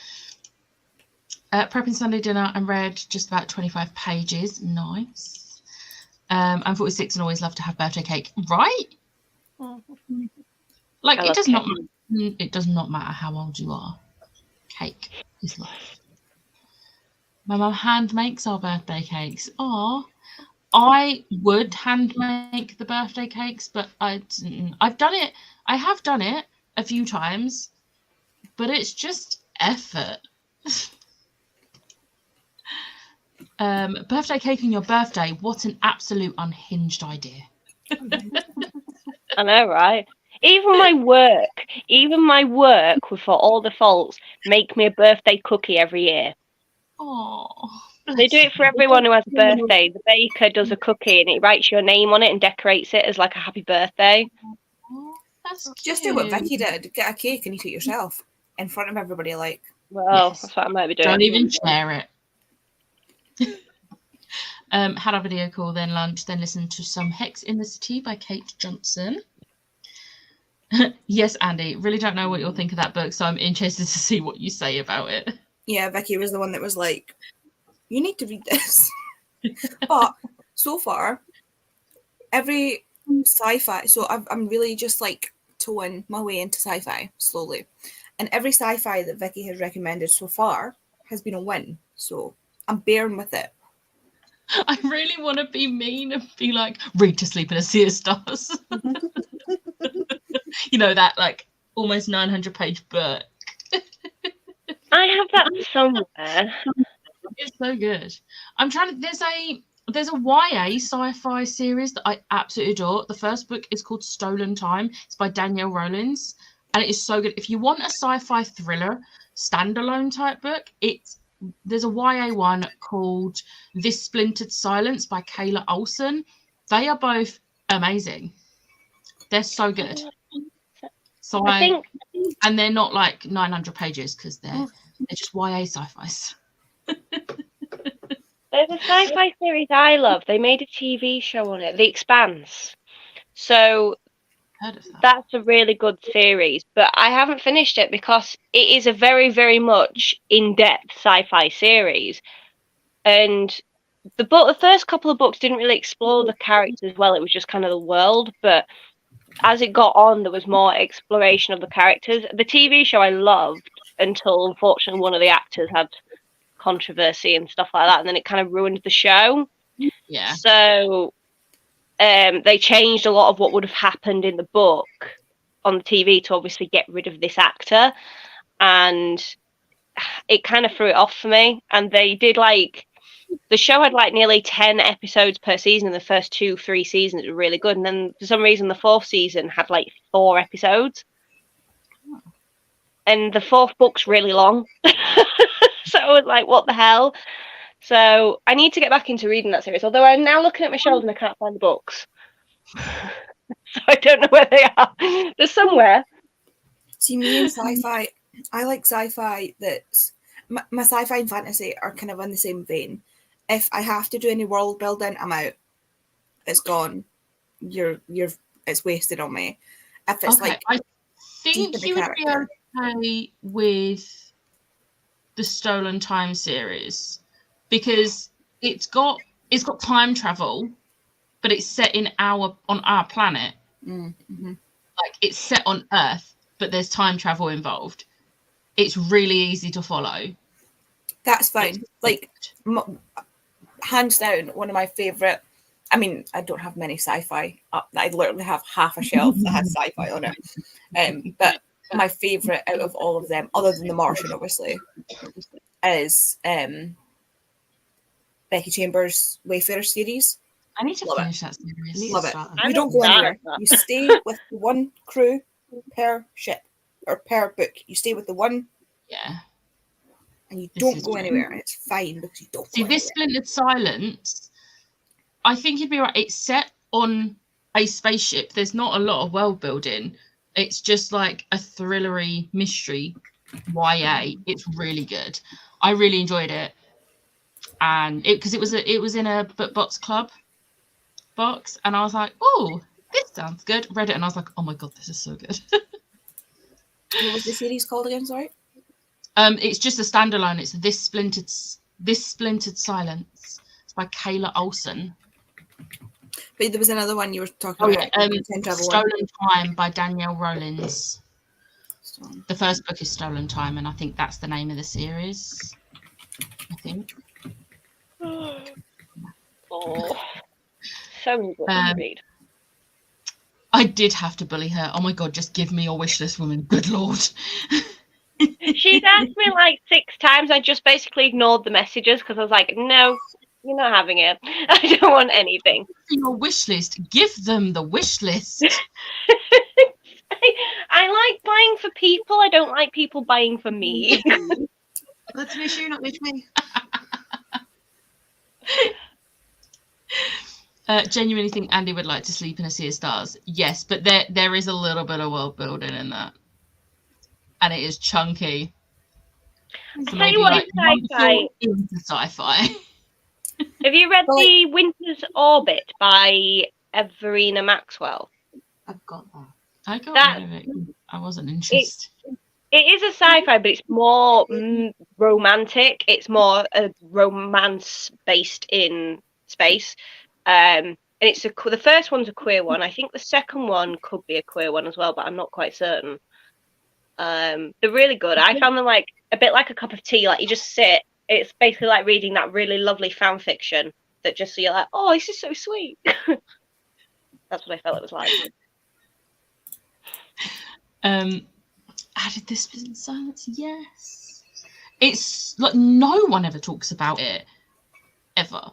Prepping Sunday dinner and read just about 25 pages. Nice. I'm 46 and always love to have birthday cake. Right? Like, it does not matter how old you are. Cake is life. My mum hand makes our birthday cakes. Aw. I would hand make the birthday cakes, but I've done it. I have done it a few times, but it's just effort. Birthday cake on your birthday. What an absolute unhinged idea. I know, right? Even my work, with for all the faults, make me a birthday cookie every year. Oh, They do it for everyone who has a birthday. The baker does a cookie and he writes your name on it and decorates it as like a happy birthday. That's cute. Just do what Vicky did. Get a cake and eat it yourself in front of everybody. Like, Well, Yes. that's what I might be doing. Don't even share it. Had a video call, then lunch, then listened to some Hex in the City by Kate Johnson. Yes, Andy, really don't know what you'll think of that book, so I'm interested to see what you say about it. yeah, Vicky was the one that was like, you need to read this. But so far, every sci-fi, so I'm really just like towing my way into sci-fi slowly. And every sci-fi that Vicky has recommended so far has been a win. So I'm bearing with it. I really want to be mean and be like, read to sleep in a sea of stars. You know, that like almost 900-page book. I have that somewhere. It's so good. I'm trying to. There's a YA sci-fi series that I absolutely adore. The first book is called Stolen Time. It's by Danielle Rollins, and it is so good. If you want a sci-fi thriller standalone type book, there's a YA one called This Splintered Silence by Kayla Olson. They are both amazing. They're so good. So I think and they're not like 900 pages because they're just YA sci-fis. there's a sci-fi series I love. They made a TV show on it, The Expanse. So Heard of that? that's a really good series, but I haven't finished it because it is a very, very much in-depth sci-fi series. And the first couple of books didn't really explore the characters well. It was just kind of the world. But as it got on, there was more exploration of the characters. The TV show I loved until, unfortunately, one of the actors had controversy and stuff like that, and then it kind of ruined the show. Yeah. So they changed a lot of what would have happened in the book on the TV to obviously get rid of this actor, and it kind of threw it off for me. And they did the show had like nearly 10 episodes per season. The first 2-3 seasons were really good, and then for some reason the fourth season had like 4 episodes, and the fourth book's really long. So I was like, what the hell? So I need to get back into reading that series, although I'm now looking at my shelves and I can't find the books. So I don't know where they are. They're somewhere. See, me and sci-fi, I like sci-fi that's... My sci-fi and fantasy are kind of in the same vein. If I have to do any world building, I'm out. It's gone. It's wasted on me. If it's Okay, like... I deep think in the you would be character. okay with the Stolen Time series because it's got time travel, but it's set on our planet. Mm-hmm. Like it's set on Earth, but there's time travel involved. It's really easy to follow. That's fine. Like, hands down, one of my favourite... I mean, I don't have many sci-fi up. I literally have half a shelf that has sci-fi on it. But my favourite out of all of them, other than The Martian, obviously, is Becky Chambers' Wayfarer series. I need to Love it. finish that series. Love it. Start I You know don't go that. anywhere. You stay with one crew per ship or per book. You stay with the one Yeah. and you This don't is go true. anywhere. It's fine because you don't See, go this anywhere. Splintered Silence, I think you'd be right. It's set on a spaceship. There's not a lot of world building. It's just like a thrillery mystery YA. It's really good. I really enjoyed it, and because it was in a BookBox club, box, and I was like, oh, this sounds good. Read it, and I was like, oh my god, this is so good. What was the series called again? Sorry. It's just a standalone. It's This Splintered Silence. It's by Kayla Olson. But there was another one you were talking about. Time Travel one. Stolen Time by Danielle Rollins. The first book is Stolen Time, and I think that's the name of the series. I think. Oh, so many books to read. I did have to bully her. Oh my god, just give me your wish list, woman. Good lord. She's asked me like 6 times. I just basically ignored the messages because I was like, no, you're not having it. I don't want anything. Your wish list. Give them the wish list. I like buying for people. I don't like people buying for me. Let's wish you, not wish me. Genuinely think Andy would like to sleep in A Sea of Stars. Yes, but there is a little bit of world building in that. And it is chunky. So Tell you what, like sci-fi. Into sci-fi. Have you read The Winter's Orbit by Everina Maxwell? I've got that. I got rid of it. I wasn't interested. It is a sci-fi, but it's more romantic. It's more a romance based in space. And it's the first one's a queer one. I think the second one could be a queer one as well, but I'm not quite certain. They're really good. I found them like a bit like a cup of tea. Like you just sit. It's basically like reading that really lovely fan fiction that just so you're like, oh, this is so sweet. That's what I felt it was like. Added This Splintered Silence, yes. It's like no one ever talks about it ever.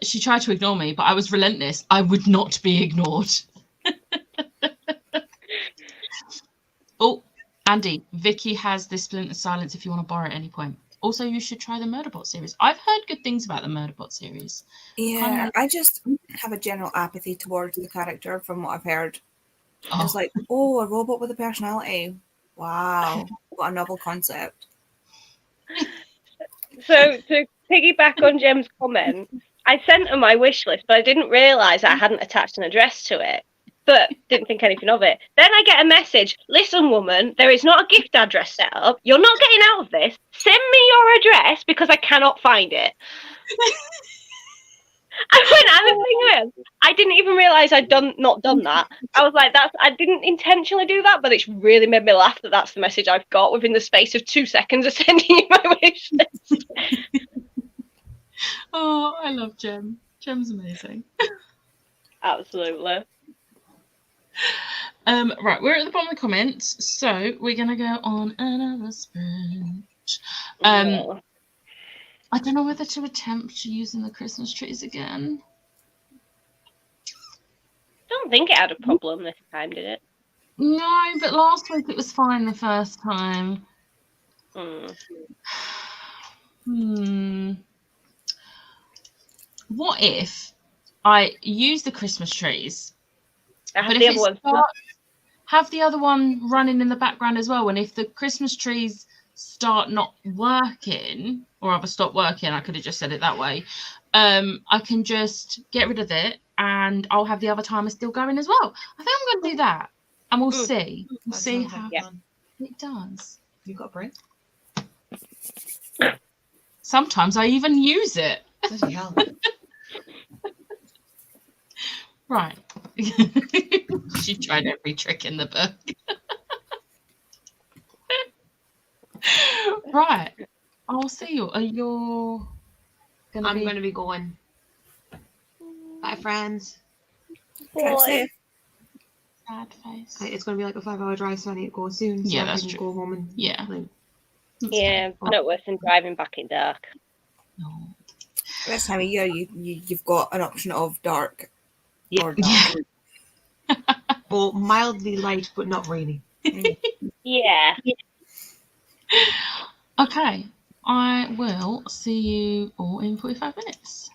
She tried to ignore me, but I was relentless. I would not be ignored. Oh, Andy, Vicky has This Splintered Silence if you want to borrow it at any point. Also, you should try the Murderbot series. I've heard good things about the Murderbot series. Yeah, I just have a general apathy towards the character from what I've heard. Oh. It's like, oh, a robot with a personality. Wow, what a novel concept. So to piggyback on Jem's comment, I sent her my wish list, but I didn't realise I hadn't attached an address to it. But didn't think anything of it. Then I get a message. Listen, woman, there is not a gift address set up. You're not getting out of this. Send me your address because I cannot find it. And the thing is, I didn't even realise I'd not done that. I was like, I didn't intentionally do that, but it's really made me laugh that that's the message I've got within the space of 2 seconds of sending you my wish list. Oh, I love Jem. Jem's amazing. Absolutely. Right, we're at the bottom of the comments, so we're gonna go on another sprint. I don't know whether to attempt using the Christmas trees again. Don't think it had a problem this time, did it? No, but last week it was fine the first time. What if I use the Christmas trees, but have the other one running in the background as well? And if the Christmas trees start not working, or either stop working, I could have just said it that way, I can just get rid of it and I'll have the other timer still going as well. I think I'm going to do that, and we'll see. We'll see how it does. You got a break? Sometimes I even use it. Bloody hell. Right. She tried every trick in the book. Right. I'll see you. I'm going to be going. Bye, friends. Drive safe. Sad face. It's going to be like a 5-hour drive, so I need to go soon. So Yeah, I that's can true. Go home and Yeah, not worse than driving back in dark. No. This time of year, you've got an option of dark or Yeah. or mildly light, but not really. Yeah. Okay. I will see you all in 45 minutes.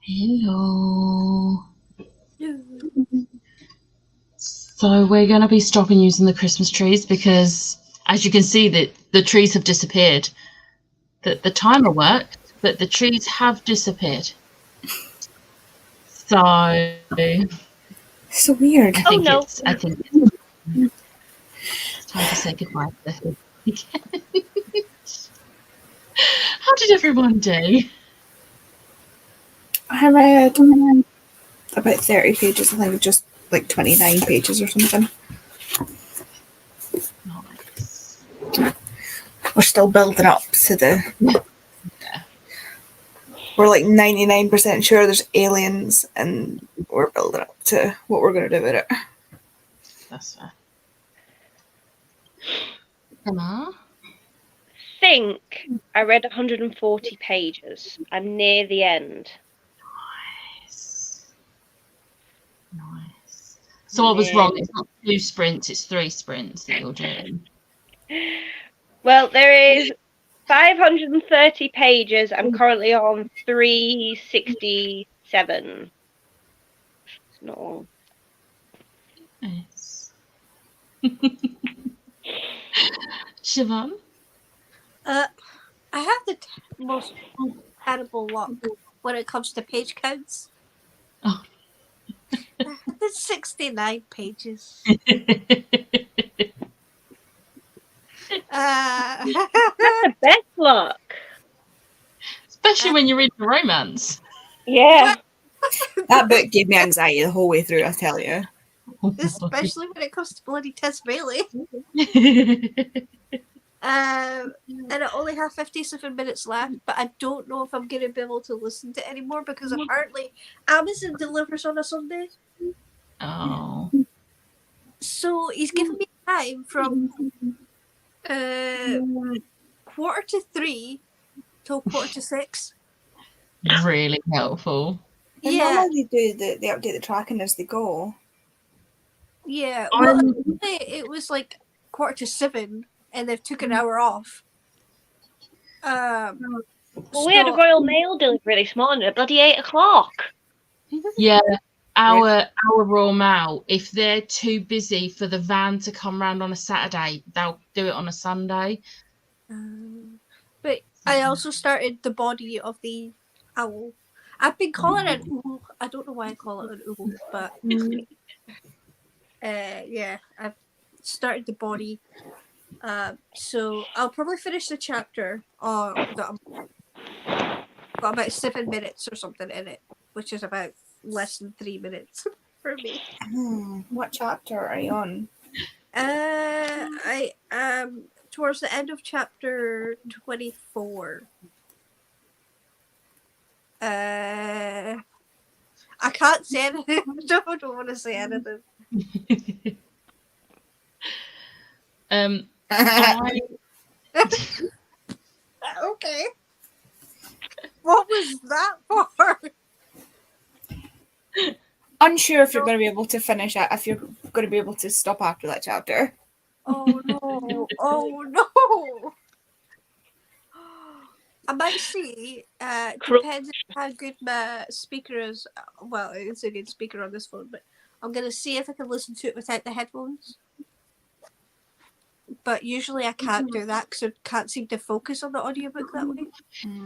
Hello. So we're going to be stopping using the Christmas trees because, as you can see, that the trees have disappeared. The timer worked, but the trees have disappeared. So So weird. I Oh, think no. it's time to say goodbye to them. How did everyone do? I read about 30 pages, I think just like 29 pages or something. Nice. We're still building up to the... We're like 99% sure there's aliens, and we're building up to what we're going to do with it. That's fair. Emma? Think I read 140 pages. I'm near the end. Nice. Nice. So I was Yeah. wrong. It's not 2 sprints, it's 3 sprints that you're doing. Well, there is 530 pages. I'm currently on 367. It's not long. Nice. Siobhan? I have the most terrible luck when it comes to page counts. Oh. There's 69 pages. That's the best luck. Especially when you read the romance. Yeah. That book gave me anxiety the whole way through, I tell you. Especially when it comes to bloody Tess Bailey. And I only have 57 minutes left, but I don't know if I'm going to be able to listen to it anymore because apparently Amazon delivers on a Sunday. Oh. So he's given me time from 2:45 till 2:45. Really helpful. And Yeah, normally they update the tracking as they go. yeah. Well, it was like 7:15, and they've took an hour off. Well, we had a Royal Mail delivery this morning at bloody 8 o'clock. Yeah. Our Royal Mail, if they're too busy for the van to come round on a Saturday, they'll do it on a Sunday. But I also started the body of the owl. I've been calling it an owl. I don't know why I call it an owl, but yeah, I've started the body. So I'll probably finish the chapter. Got about 7 minutes or something in it, which is about less than 3 minutes for me. What chapter are you on? I am towards the end of chapter 24. I can't say anything. I don't want to say anything. Okay. What was that for? Unsure if you're going to be able to finish it, if you're going to be able to stop after that chapter. Oh no! Oh no! I might see. Depends on how good my speaker is. Well, it's a good speaker on this phone, but I'm gonna see if I can listen to it without the headphones. But usually I can't do that because I can't seem to focus on the audiobook that way.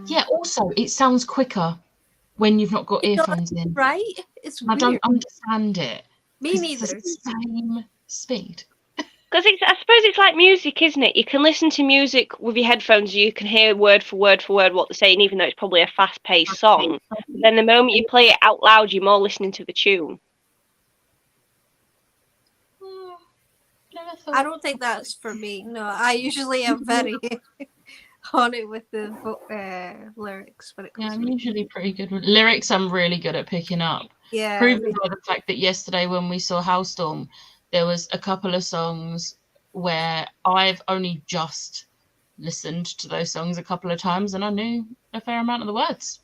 Yeah, also, it sounds quicker when you've not got earphones in. Right? It's I weird. don't understand it. Me 'cause neither. It's the same speed. Because I suppose it's like music, isn't it? You can listen to music with your headphones, you can hear word for word what they're saying, even though it's probably a fast-paced song. Then the moment you play it out loud, you're more listening to the tune. I don't think that's for me. No, I usually am very on it with the lyrics when it Yeah, comes I'm to usually pretty good with lyrics. I'm really good at picking up. yeah. Proven by the fact that yesterday when we saw Howlstorm, there was a couple of songs where I've only just listened to those songs a couple of times and I knew a fair amount of the words.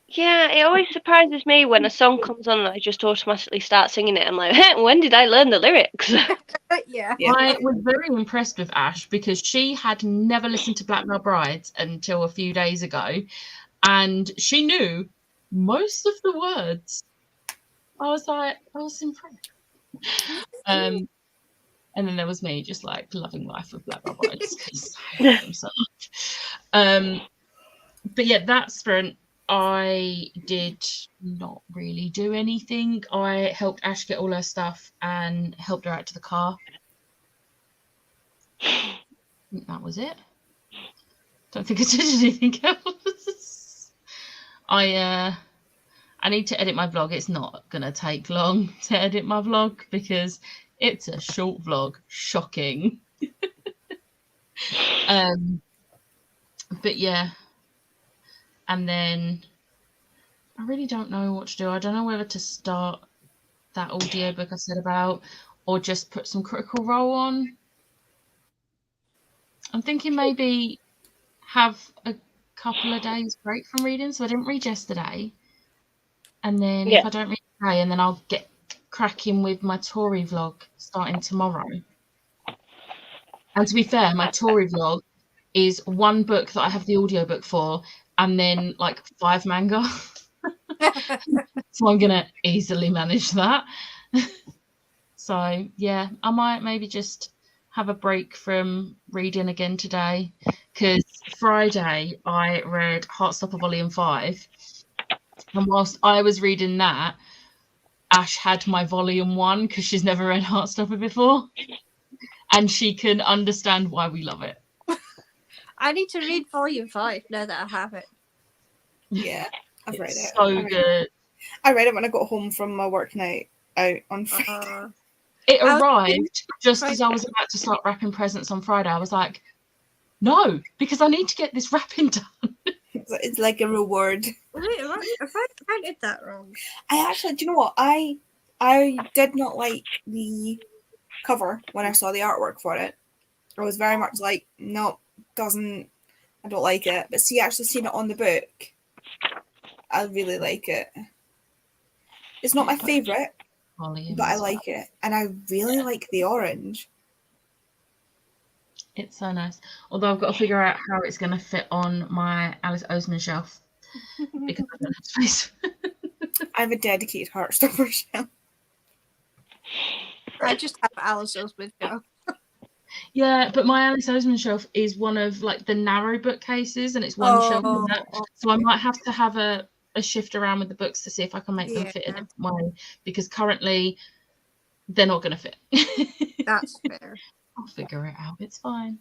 Yeah, it always surprises me when a song comes on and I just automatically start singing it. I'm like, when did I learn the lyrics? Yeah. I was very impressed with Ash because she had never listened to Black Veil Brides until a few days ago. and she knew most of the words. I was impressed. And then there was me just like loving life with Black Barbara because I love them so much. But yeah, that sprint, I did not really do anything. I helped Ash get all her stuff and helped her out to the car. I think that was it. Don't think I did anything else. I need to edit my vlog. It's not gonna take long to edit my vlog because it's a short vlog. Shocking. But yeah. And then I really don't know what to do. I don't know whether to start that audiobook I said about or just put some Critical Role on. I'm thinking maybe have a couple of days break from reading. So I didn't read yesterday. And then if I don't read today, and then I'll get cracking with my Tory vlog starting tomorrow. And to be fair, my Tory vlog is one book that I have the audiobook for, and then like 5 manga. So I'm gonna easily manage that. So yeah, I might maybe just have a break from reading again today, because Friday I read Heartstopper Volume 5, and whilst I was reading that, Ash had my Volume 1 because she's never read Heartstopper before, and she can understand why we love it. I need to read Volume 5 now that I have it. Yeah, I've read it. So good. I read it when I got home from my work night out on Friday. It arrived just as I was about to start wrapping presents on Friday. I was like, no, because I need to get this wrapping done. It's like a reward. Wait, if I counted that wrong. I actually, do you know what? I did not like the cover when I saw the artwork for it. I was very much like, no, I don't like it. But see, actually seeing it on the book, I really like it. It's not my favourite, but I like it. And I really like the orange. It's so nice. Although I've got to figure out how it's going to fit on my Alice Oseman shelf, because I don't have space. I have a dedicated Heartstopper shelf. I just have Alice Oseman shelf. Yeah, but my Alice Oseman shelf is one of like the narrow bookcases, and it's one shelf in that. So I might have to have a shift around with the books to see if I can make them fit in a different way, because currently they're not going to fit. That's fair. I'll figure it out. It's fine.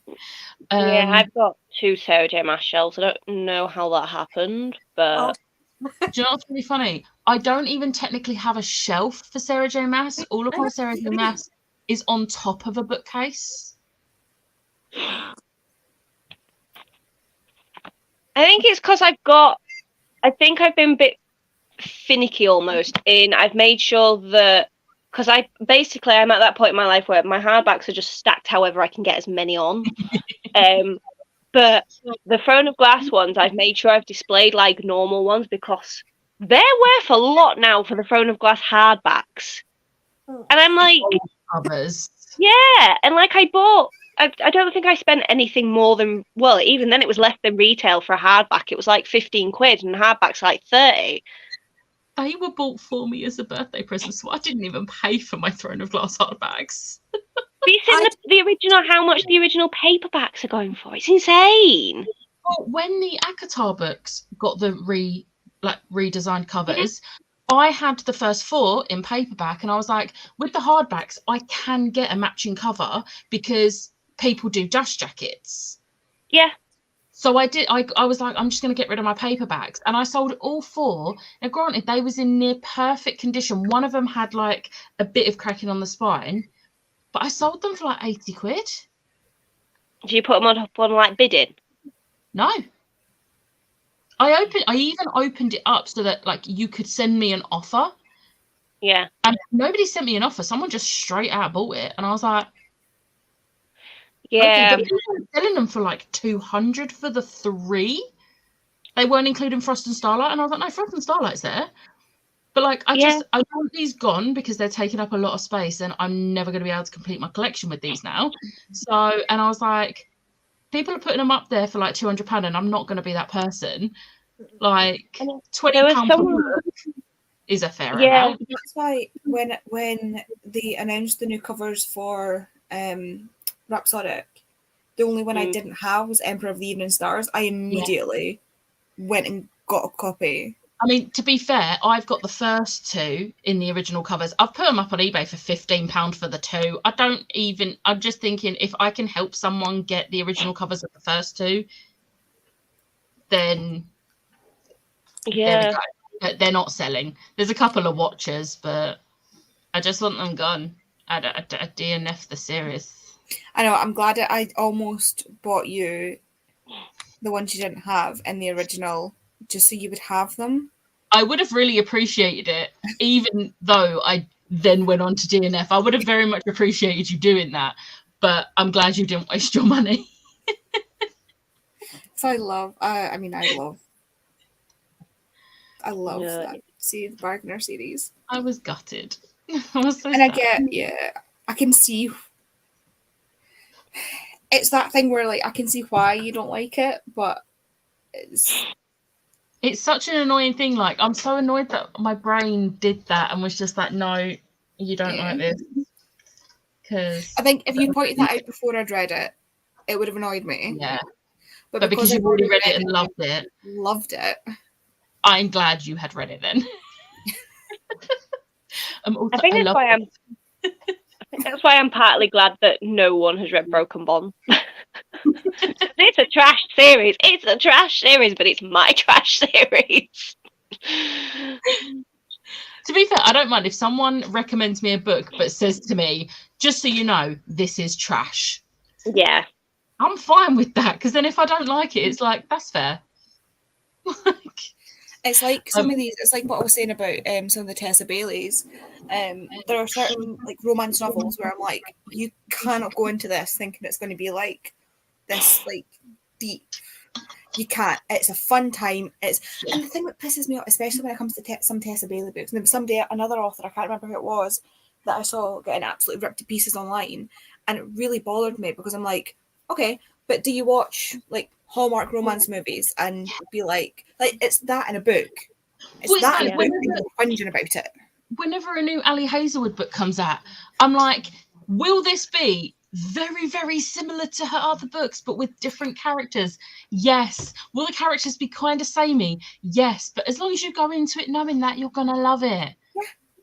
Yeah, I've got 2 Sarah J. Maas shelves. I don't know how that happened, but... Do you know what's really funny? I don't even technically have a shelf for Sarah J. Maas. All of my Sarah J. Maas is on top of a bookcase. I think it's because I think I've been a bit finicky almost in I've made sure that, because I'm at that point in my life where my hardbacks are just stacked however I can get as many on. But the Throne of Glass ones, I've made sure I've displayed like normal ones, because they're worth a lot now for the Throne of Glass hardbacks. And I'm like, others. Yeah, and like I don't think I spent anything more than, well, even then it was less than retail for a hardback. It was like 15 quid and hardback's like 30. They were bought for me as a birthday present, so I didn't even pay for my Throne of Glass hardbacks. Have you seen the original, how much the original paperbacks are going for? It's insane. Well, when the ACOTAR books got the redesigned covers, I had the first 4 in paperback, and I was like, with the hardbacks, I can get a matching cover because people do dust jackets. Yeah. So I did. I was like, I'm just going to get rid of my paperbacks, and I sold all 4. Now, granted, they was in near perfect condition. One of them had like a bit of cracking on the spine, but I sold them for like 80 quid. Do you put them on like bidding? No. I even opened it up so that like you could send me an offer. Yeah. And nobody sent me an offer. Someone just straight out bought it, and I was like, yeah. Okay, but people were selling them for like 200 for the 3. They weren't including Frost and Starlight, and I was like, no, Frost and Starlight's there. But like, I want these gone because they're taking up a lot of space, and I'm never going to be able to complete my collection with these now. So, and I was like, people are putting them up there for like £200, and I'm not going to be that person. Like I mean, £20 there was per someone. book is a fair Yeah. amount. That's why when they announced the new covers for Rhapsodic, the only one I didn't have was Emperor of the Evening Stars. I immediately went and got a copy. I mean, to be fair, I've got the first two in the original covers. I've put them up on eBay for £15 for the two. I'm just thinking if I can help someone get the original covers of the first two, then there we Yeah. go. But they're not selling. There's a couple of watchers, but I just want them gone. I DNF the series. I know, I'm glad that I almost bought you the ones you didn't have in the original, just so you would have them. I would have really appreciated it, even though I then went on to DNF. I would have very much appreciated you doing that, but I'm glad you didn't waste your money. So I love Yeah. that. See the Wagner series. I was gutted. I was so And I sad. I can see it's that thing where like I can see why you don't like it, but It's such an annoying thing. Like, I'm so annoyed that my brain did that and was just like, no, you don't like this. Because I think if you pointed that out before I'd read it, it would have annoyed me. yeah, but because I'd you've already already read it and loved it. I'm glad you had read it then. Also, I think that's why I'm partly glad that no one has read Broken Bond. It's a trash series. It's a trash series, but it's my trash series. To be fair, I don't mind if someone recommends me a book but says to me, just so you know, this is trash. Yeah. I'm fine with that, because then if I don't like it, it's like, that's fair. It's like some of these. It's like what I was saying about some of the Tessa Baileys. There are certain like romance novels where I'm like, you cannot go into this thinking it's going to be like this, like deep. You can't. It's a fun time. And the thing that pisses me off, especially when it comes to some Tessa Bailey books. And there was another author, I can't remember who it was, that I saw getting absolutely ripped to pieces online, and it really bothered me because I'm like, okay, but do you watch like Hallmark romance movies and be like it's that in a book? It's that in a book, and you're whinging about it. Whenever a new Ali Hazelwood book comes out, I'm like, will this be very, very similar to her other books, but with different characters? Yes. Will the characters be kind of samey? Yes. But as long as you go into it knowing that, you're going to love it. Yeah.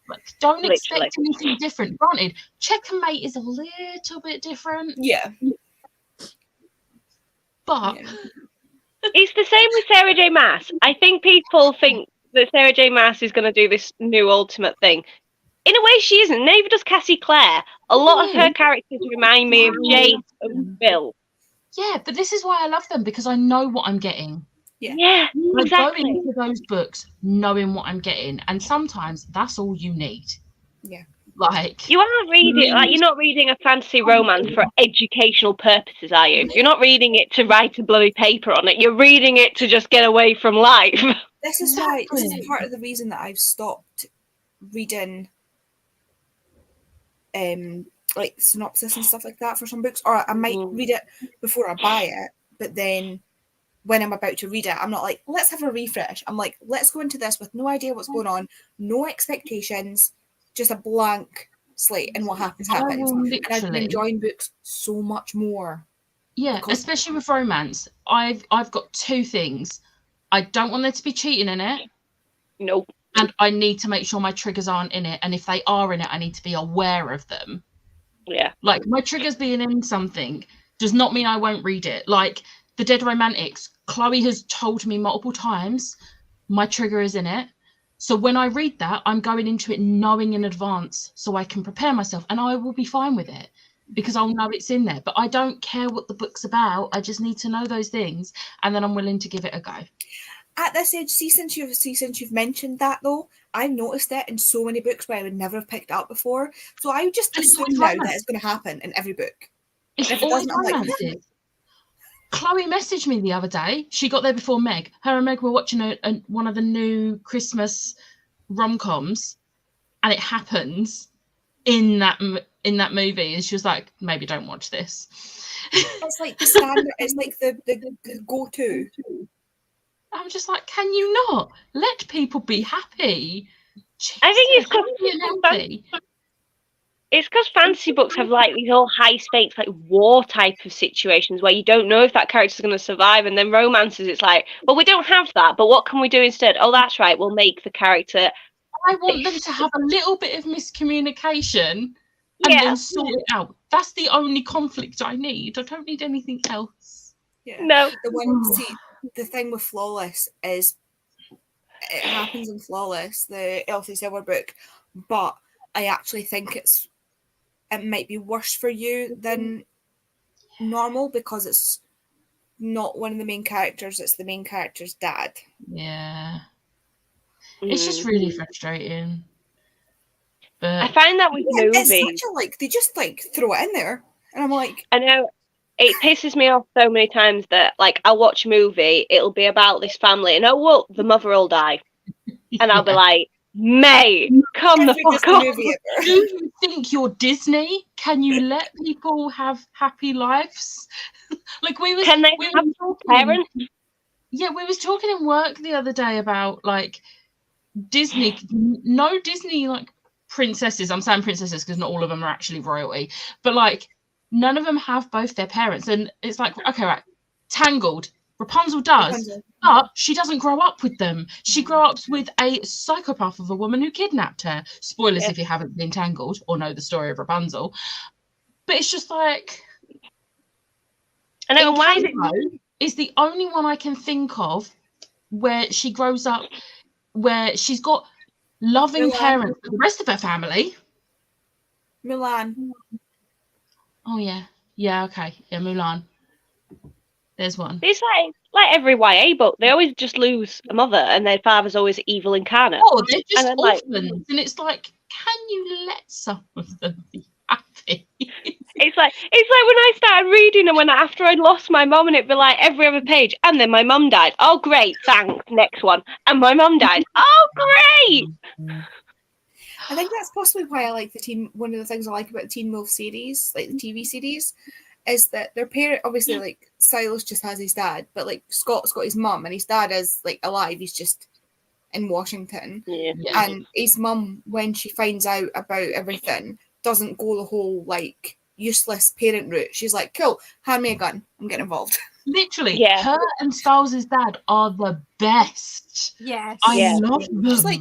Like, don't expect anything different. Granted, Checkmate is a little bit different. Yeah. But it's the same with Sarah J. Maas. I think people think that Sarah J. Maas is going to do this new Ultimate thing. In a way, she isn't. Neither does Cassie Clare. A lot of her characters remind me of Jade and Bill. Yeah, but this is why I love them, because I know what I'm getting. Yeah, exactly. I go into those books knowing what I'm getting, and sometimes that's all you need. Yeah. Like, you aren't reading, like, you're not reading a fantasy romance for educational purposes, are you? You're not reading it to write a bloody paper on it. You're reading it to just get away from life. This is why. This is part of the reason that I've stopped reading, like synopsis and stuff like that for some books, or I might read it before I buy it, but then when I'm about to read it, I'm not like, let's have a refresh. I'm like, let's go into this with no idea what's going on, no expectations, just a blank slate, and what happens. And I've been enjoying books so much more. Yeah, especially with romance. I've got two things. I don't want there to be cheating in it. Nope. And I need to make sure my triggers aren't in it. And if they are in it, I need to be aware of them. Yeah. Like, my triggers being in something does not mean I won't read it. Like, The Dead Romantics, Chloe has told me multiple times my trigger is in it. So when I read that, I'm going into it knowing in advance so I can prepare myself, and I will be fine with it because I'll know it's in there. But I don't care what the book's about. I just need to know those things, and then I'm willing to give it a go. At this age, since you've mentioned that though, I've noticed it in so many books where I would never have picked up before. So I just assume now that it's going to happen in every book. It's always romances. Chloe messaged me the other day. She got there before Meg. Her and Meg were watching one of the new Christmas rom-coms, and it happens in that movie. And she was like, "Maybe don't watch this." It's like the standard. It's like the go-to. I'm just like, can you not let people be happy? I think it's Jesus, happy and healthy. It's because fantasy books have like these all high stakes, like war type of situations where you don't know if that character's going to survive, and then romances, it's like, well, we don't have that, but what can we do instead? Oh, that's right, we'll make the character. I want them to have a little bit of miscommunication and Yeah, then sort it out. That's the only conflict I need. I don't need anything else. Yeah. no, The thing with Flawless is it happens in Flawless, the Elsie Silver book, but I actually think it might be worse for you than normal because it's not one of the main characters, it's the main character's dad. Yeah. It's just really frustrating. But I find that with movies. It's such a, they just throw it in there. And I'm like, I know it pisses me off so many times that like I'll watch a movie, it'll be about this family, and oh well, the mother will die. And I'll be like, mate, come the fuck off. Do you think you're Disney? Can you let people have happy lives? Can they have parents? Yeah, we was talking in work the other day about like Disney, no Disney like princesses. I'm saying princesses because not all of them are actually royalty, but like none of them have both their parents. And it's like, okay, right, Tangled, Rapunzel does, but she doesn't grow up with them. She grew up with a psychopath of a woman who kidnapped her. Spoilers if you haven't been Tangled or know the story of Rapunzel. But it's just like, I know, why is it? Is the only one I can think of where she grows up, where she's got loving parents, but the rest of her family. Mulan. Oh yeah, okay, yeah, Mulan. There's one. It's like every YA book. They always just lose a mother, and their father's always evil incarnate. Oh, they're just orphans, like, and it's like, can you let some of them be happy? It's like when I started reading, and after I'd lost my mum, and it'd be like every other page, and then my mum died. Oh great, thanks. Next one, and my mum died. Oh great. I think that's possibly why I like one of the things I like about the Teen Wolf series, like the TV series, is that their parent, obviously, like Silas just has his dad, but like Scott's got his mum, and his dad is like alive. He's just in Washington, and his mum, when she finds out about everything, doesn't go the whole like useless parent route. She's like, cool, hand me a gun, I'm getting involved. Literally, her and Styles' dad are the best. Yes. I love them. It's like,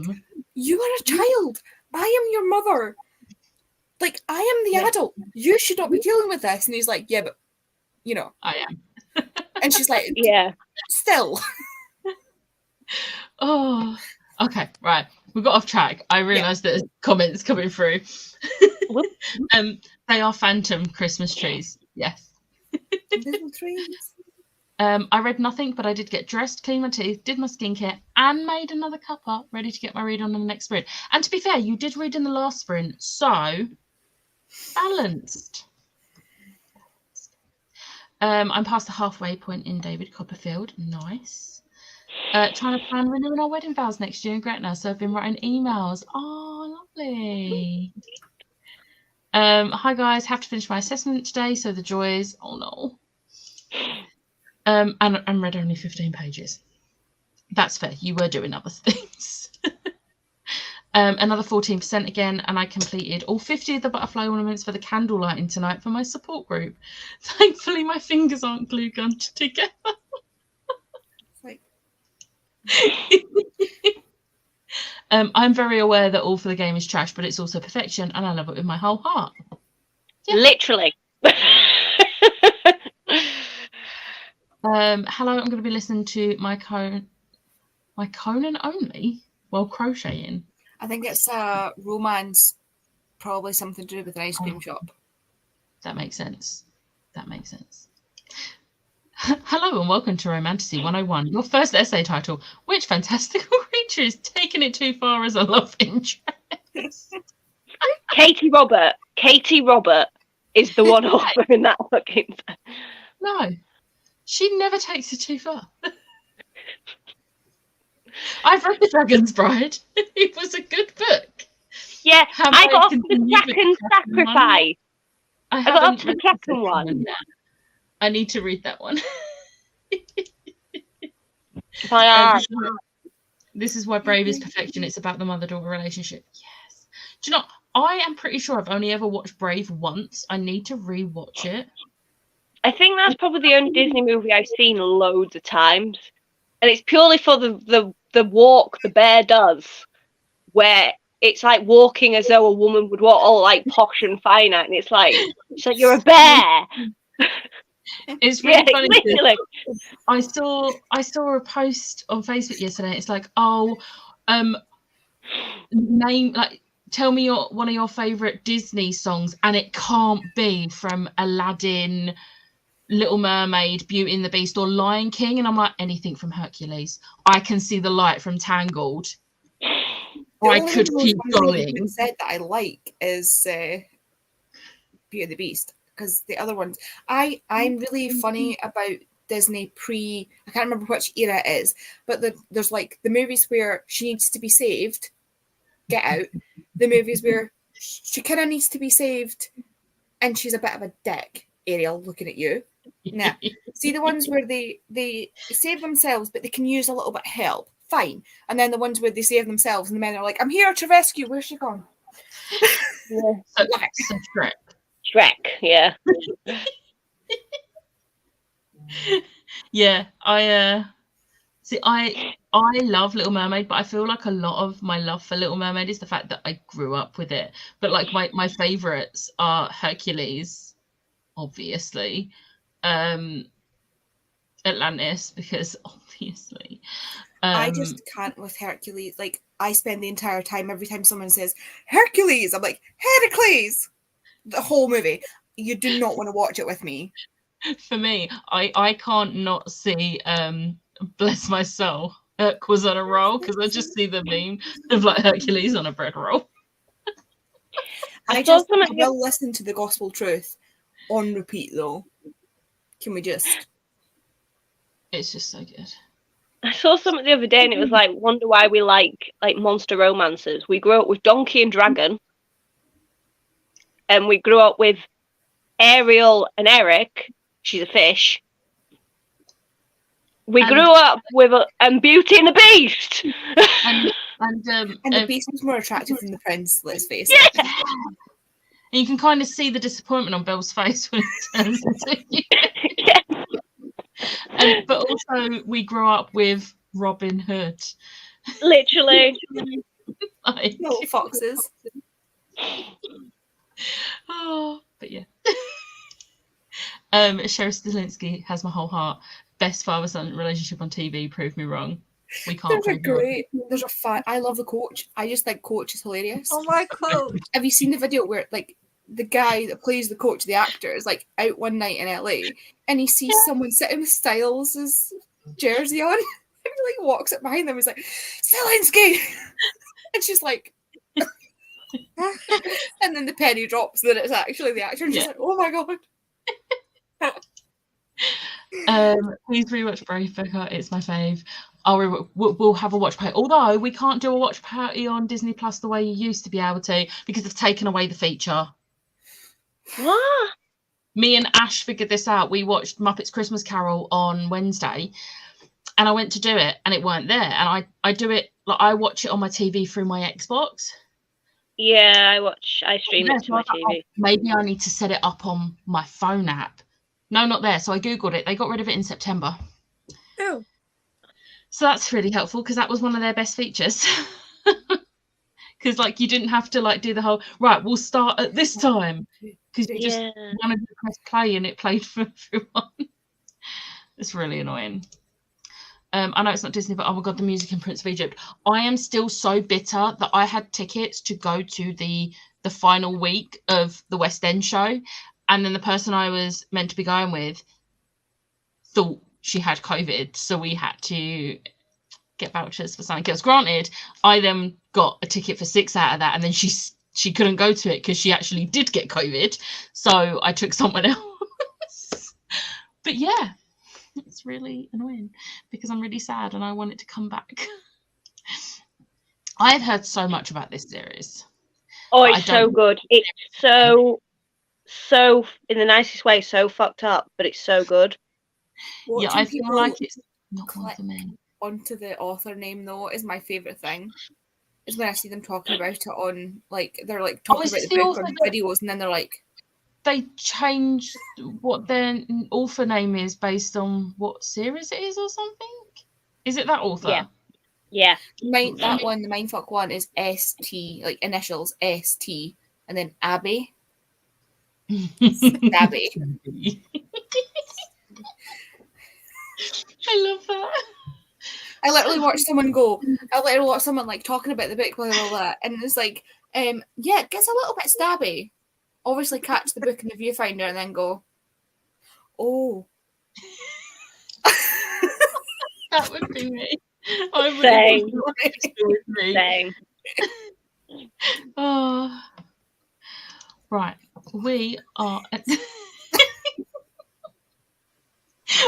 you are a child. I am your mother. Like, I am the adult. You should not be dealing with this. And he's like, yeah, but, you know. I am. And she's like, yeah. Still. Oh, okay, right. We got off track. I realised that there's comments coming through. They are phantom Christmas trees. Yes. Little trees. I read nothing, but I did get dressed, cleaned my teeth, did my skincare, and made another cuppa, ready to get my read on in the next sprint. And to be fair, you did read in the last sprint, so balanced. I'm past the halfway point in David Copperfield. Nice. Trying to plan renewing our wedding vows next year in Gretna, so I've been writing emails. Oh, lovely. Hi guys, have to finish my assessment today, so the joys. Oh no. And read only 15 pages. That's fair. You were doing other things. Another 14% again, and I completed all 50 of the butterfly ornaments for the candle lighting tonight for my support group. Thankfully, my fingers aren't glue gunned together. I'm very aware that all for the game is trash, but it's also perfection, and I love it with my whole heart. Yeah. Literally. Hello, I'm going to be listening to my Conan only while crocheting. I think it's a romance, probably something to do with an ice cream shop. That makes sense. Hello and welcome to Romantasy 101, your first essay title. Which fantastical creature is taking it too far as a love interest? Katie Robert is the one author in that fucking. No, she never takes it too far. I've read The Dragon's Bride. It was a good book. Yeah, I got up to the Kraken Sacrifice. I got up to the Kraken one. I need to read that one. This is why Brave is perfection. It's about the mother-daughter relationship. Yes. Do you know, I am pretty sure I've only ever watched Brave once. I need to re-watch it. I think that's probably the only Disney movie I've seen loads of times. And it's purely for the walk the bear does, where it's like walking as though a woman would walk, all like posh and fine, and it's like you're a bear. It's really Yeah, funny. literally. I saw a post on Facebook yesterday. It's like, name, like, tell me one of your favorite Disney songs, and it can't be from Aladdin, Little Mermaid, Beauty and the Beast, or Lion King. And I'm like, anything from Hercules. I Can See the Light from Tangled. I could keep going. The said that I like is Beauty and the Beast, because the other ones, I'm really funny about Disney I can't remember which era it is, but there's like the movies where she needs to be saved, Get Out, the movies where she kind of needs to be saved and she's a bit of a dick, Ariel, looking at you. Now, see the ones where they save themselves but they can use a little bit of help, fine. And then the ones where they save themselves and the men are like, I'm here to rescue, where's she gone? Yeah. So Shrek, yeah. Yeah, I love Little Mermaid, but I feel like a lot of my love for Little Mermaid is the fact that I grew up with it. But like my favorites are Hercules, obviously, Atlantis, because obviously, I just can't with Hercules. Like, I spend the entire time, every time someone says Hercules, I'm like, Heracles! The whole movie. You do not want to watch it with me. For me, I can't not see bless my soul, Herc was on a roll, because I just see the meme of like Hercules on a bread roll. I will listen to the Gospel Truth on repeat though. Can we just? It's just so good. I saw something the other day and it was like, wonder why we like monster romances. We grew up with Donkey and Dragon, and we grew up with Ariel and Eric. She's a fish. We grew up with Beauty and the Beast. And the Beast was more attractive than the Prince, let's face it. Yeah. And you can kind of see the disappointment on Belle's face when it turns into you. Yeah. But also, we grew up with Robin Hood. Literally. Like, little foxes. Oh, but yeah. Sheriff Stilinski has my whole heart. Best father-son relationship on TV. Prove me wrong. We can't. There's a fan. I love the coach. I just think Coach is hilarious. Oh my coach! Have you seen the video where like the guy that plays the coach, the actor, is like out one night in LA and he sees someone sitting with Styles' jersey on, and he like walks up behind them. He's like, Stilinski, and she's like, and then the penny drops that it's actually the actor, and she's like, oh my god. Please rewatch Braveheart. It's my fave. We'll have a watch party. Although we can't do a watch party on Disney Plus the way you used to be able to, because they've taken away the feature. What? Me and Ash figured this out. We watched Muppets Christmas Carol on Wednesday, and I went to do it, and it weren't there. And I do it like I watch it on my TV through my Xbox. Yeah, I stream it to my TV. Maybe I need to set it up on my phone app. No, not there. So I Googled it. They got rid of it in September. Oh. So that's really helpful because that was one of their best features. Because like you didn't have to like do the whole, right, we'll start at this time. Because you just wanted to press play and it played for everyone. It's really annoying. I know it's not Disney, but oh my god, the music in Prince of Egypt. I am still so bitter that I had tickets to go to the final week of the West End show. And then the person I was meant to be going with thought she had COVID. So we had to get vouchers for something else. Granted, I then got a ticket for 6 out of that. And then she couldn't go to it because she actually did get COVID. So I took someone else. But yeah, it's really annoying because I'm really sad and I want it to come back. I had heard so much about this series. Oh, it's so good. It's so in the nicest way, so fucked up, but it's so good. Yeah, I feel like it's not one for me. onto the author name though is my favourite thing. Is when I see them talking about it on like they're like talking is about this the the book author on that- videos, and then they're like, They changed what their author name is based on what series it is or something. Is it that author? Yeah. the Mindfuck one is ST, like initials ST, and then Abby. Abby. I love that. I literally watched someone like talking about the book, blah blah blah, and it's like, yeah, it gets a little bit stabby. Obviously, catch the book in the viewfinder and then go, oh. That would be me. I would Same. with me. Same. Oh. Right. We are at we are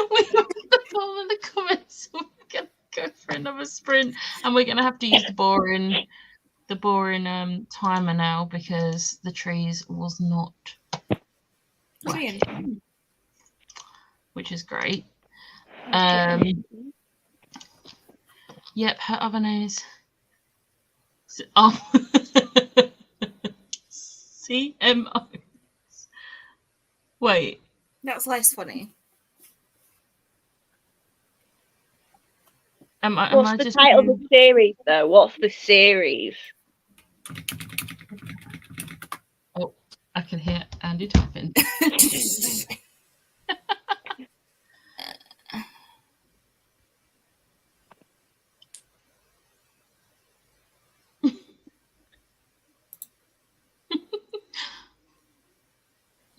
at the bottom of the comments. So we're gonna go for another sprint, and we're gonna have to use the boring timer now because the trees was not working, which is great. Yep, her other name is CMO. Wait, That's less funny. am I What's the just title of the series, though? What's the series? Oh, I can hear Andy typing.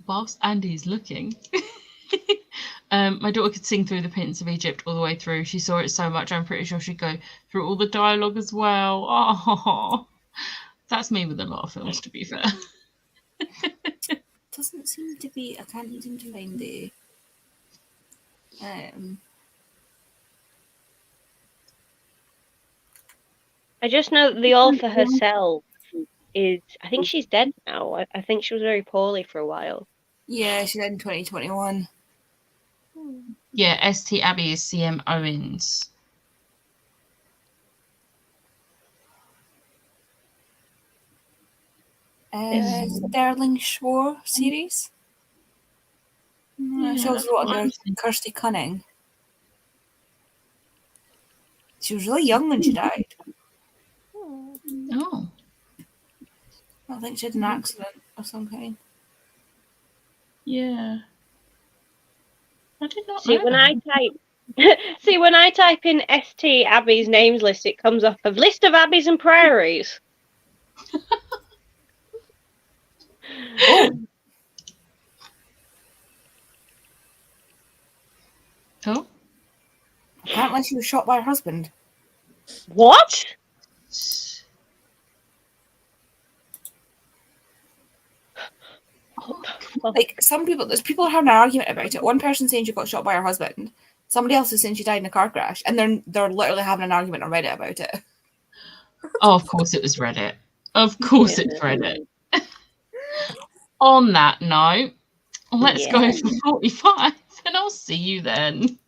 Whilst Andy's looking, my daughter could sing through the Prince of Egypt all the way through. She saw it so much, I'm pretty sure she'd go through all the dialogue as well. Oh, that's me with a lot of films, to be fair. Doesn't seem to be. I can't seem to find the. I just know that the author herself is. I think she's dead now. I think she was very poorly for a while. Yeah, she died in 2021. Yeah, ST Abbey is CM Owens. Sterling Shore series. She also wrote under Kirsty Cunning. She was really young when she died. Oh. I think she had an accident of some kind. Yeah. I did not See, know when that. I type in ST Abby's names list, it comes up of list of Abbeys and Prairies. Oh. Oh. Apparently she was shot by her husband. What? Like, there's people having an argument about it. One person saying she got shot by her husband. Somebody else is saying she died in a car crash. And they're literally having an argument on Reddit about it. Oh, of course it was Reddit. Of course it's Reddit. On that note, let's go for 45 and I'll see you then.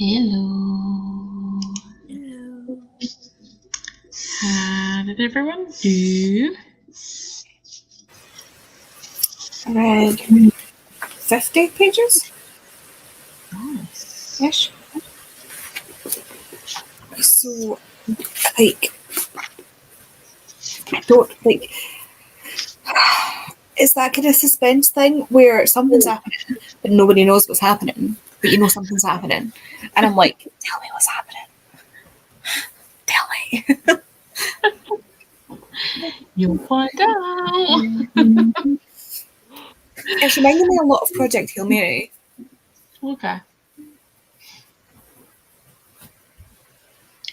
Hello. Hello. How did everyone do? I read 50 pages Nice. ish. So, like, I don't like. It's that kind of suspense thing where something's happening, but nobody knows what's happening, but you know something's happening, and I'm like, tell me what's happening. Tell me. You'll find out. It's reminding me a lot of Project Hail Mary. Okay.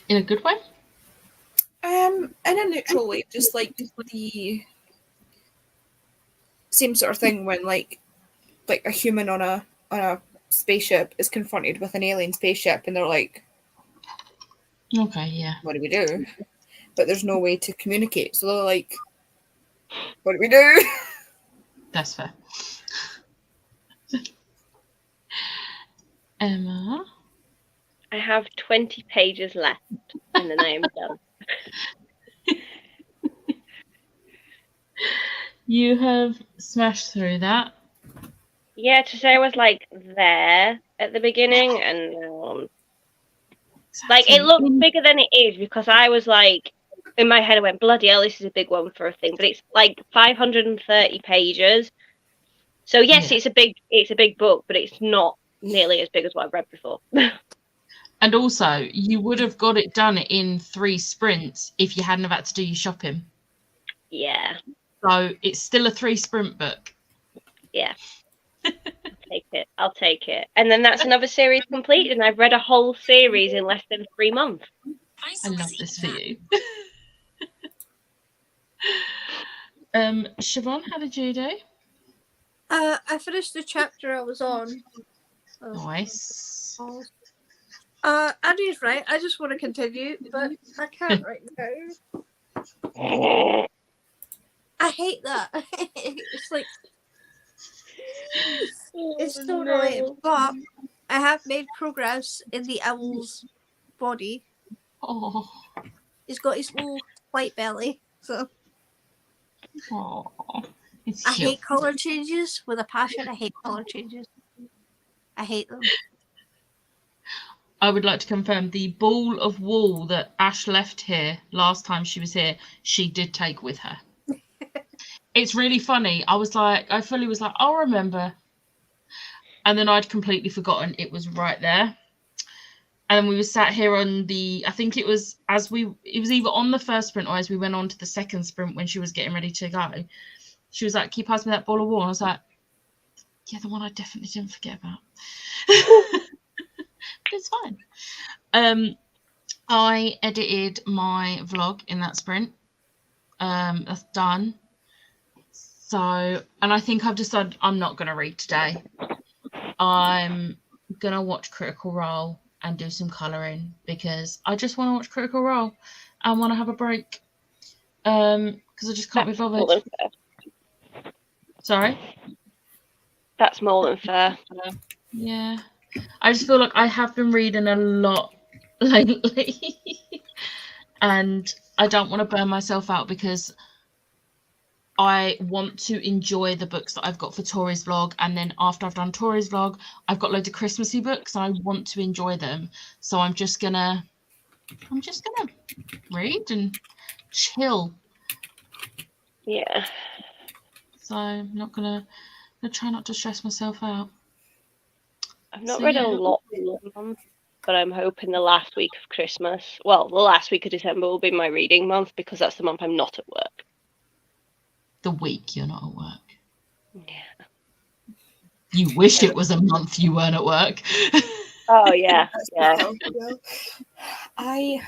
In a good way? In a neutral way, just like the same sort of thing when like a human on a spaceship is confronted with an alien spaceship, and they're like, Okay, yeah. what do we do? But there's no way to communicate, so they're like, what do we do? That's fair. Emma? I have 20 pages left, and then I am done. You have smashed through that. Yeah, today I was like there at the beginning, and like it looks bigger than it is because I was like, in my head I went, bloody hell, this is a big one for a thing, but it's like 530 pages. So yes, Yeah. it's a big book, but it's not nearly as big as what I've read before. And also, you would have got it done in 3 sprints if you hadn't have had to do your shopping. Yeah, So it's still a 3 sprint book. yeah. I'll take it. And then that's another series complete, and I've read a whole series in less than 3 months. I love this for you. Siobhan, how did you do? I finished the chapter I was on. Nice. Andy's right. I just want to continue, but I can't right now. I hate that. It's like it's so annoying. But I have made progress in the owl's body. Oh. He's got his little white belly. So Oh. It's I cute. hate color changes with a passion. I hate color changes. I hate them. I would like to confirm the ball of wool that Ash left here last time she was here, she did take with her. It's really funny. I fully was like, I'll remember. And then I'd completely forgotten it was right there. And we were sat here on I think it was either on the first sprint or as we went on to the second sprint when she was getting ready to go. She was like, can you pass me that ball of wool? And I was like, yeah, the one I definitely didn't forget about. But it's fine. I edited my vlog in that sprint. That's done. So, and I think I've decided I'm not going to read today. I'm going to watch Critical Role and do some colouring because I just want to watch Critical Role and want to have a break. Because I just can't be bothered. Sorry? That's more than fair. Yeah. I just feel like I have been reading a lot lately. And I don't want to burn myself out because I want to enjoy the books that I've got for Tori's vlog. And then after I've done Tori's vlog, I've got loads of Christmassy books and I want to enjoy them. So I'm just gonna read and chill. Yeah. So I'm not gonna try not to stress myself out. I've not read a lot this month, but I'm hoping the last week of Christmas, the last week of December will be my reading month because that's the month I'm not at work. The week you're not at work. Yeah. You wish it was a month you weren't at work. Oh yeah, yeah. I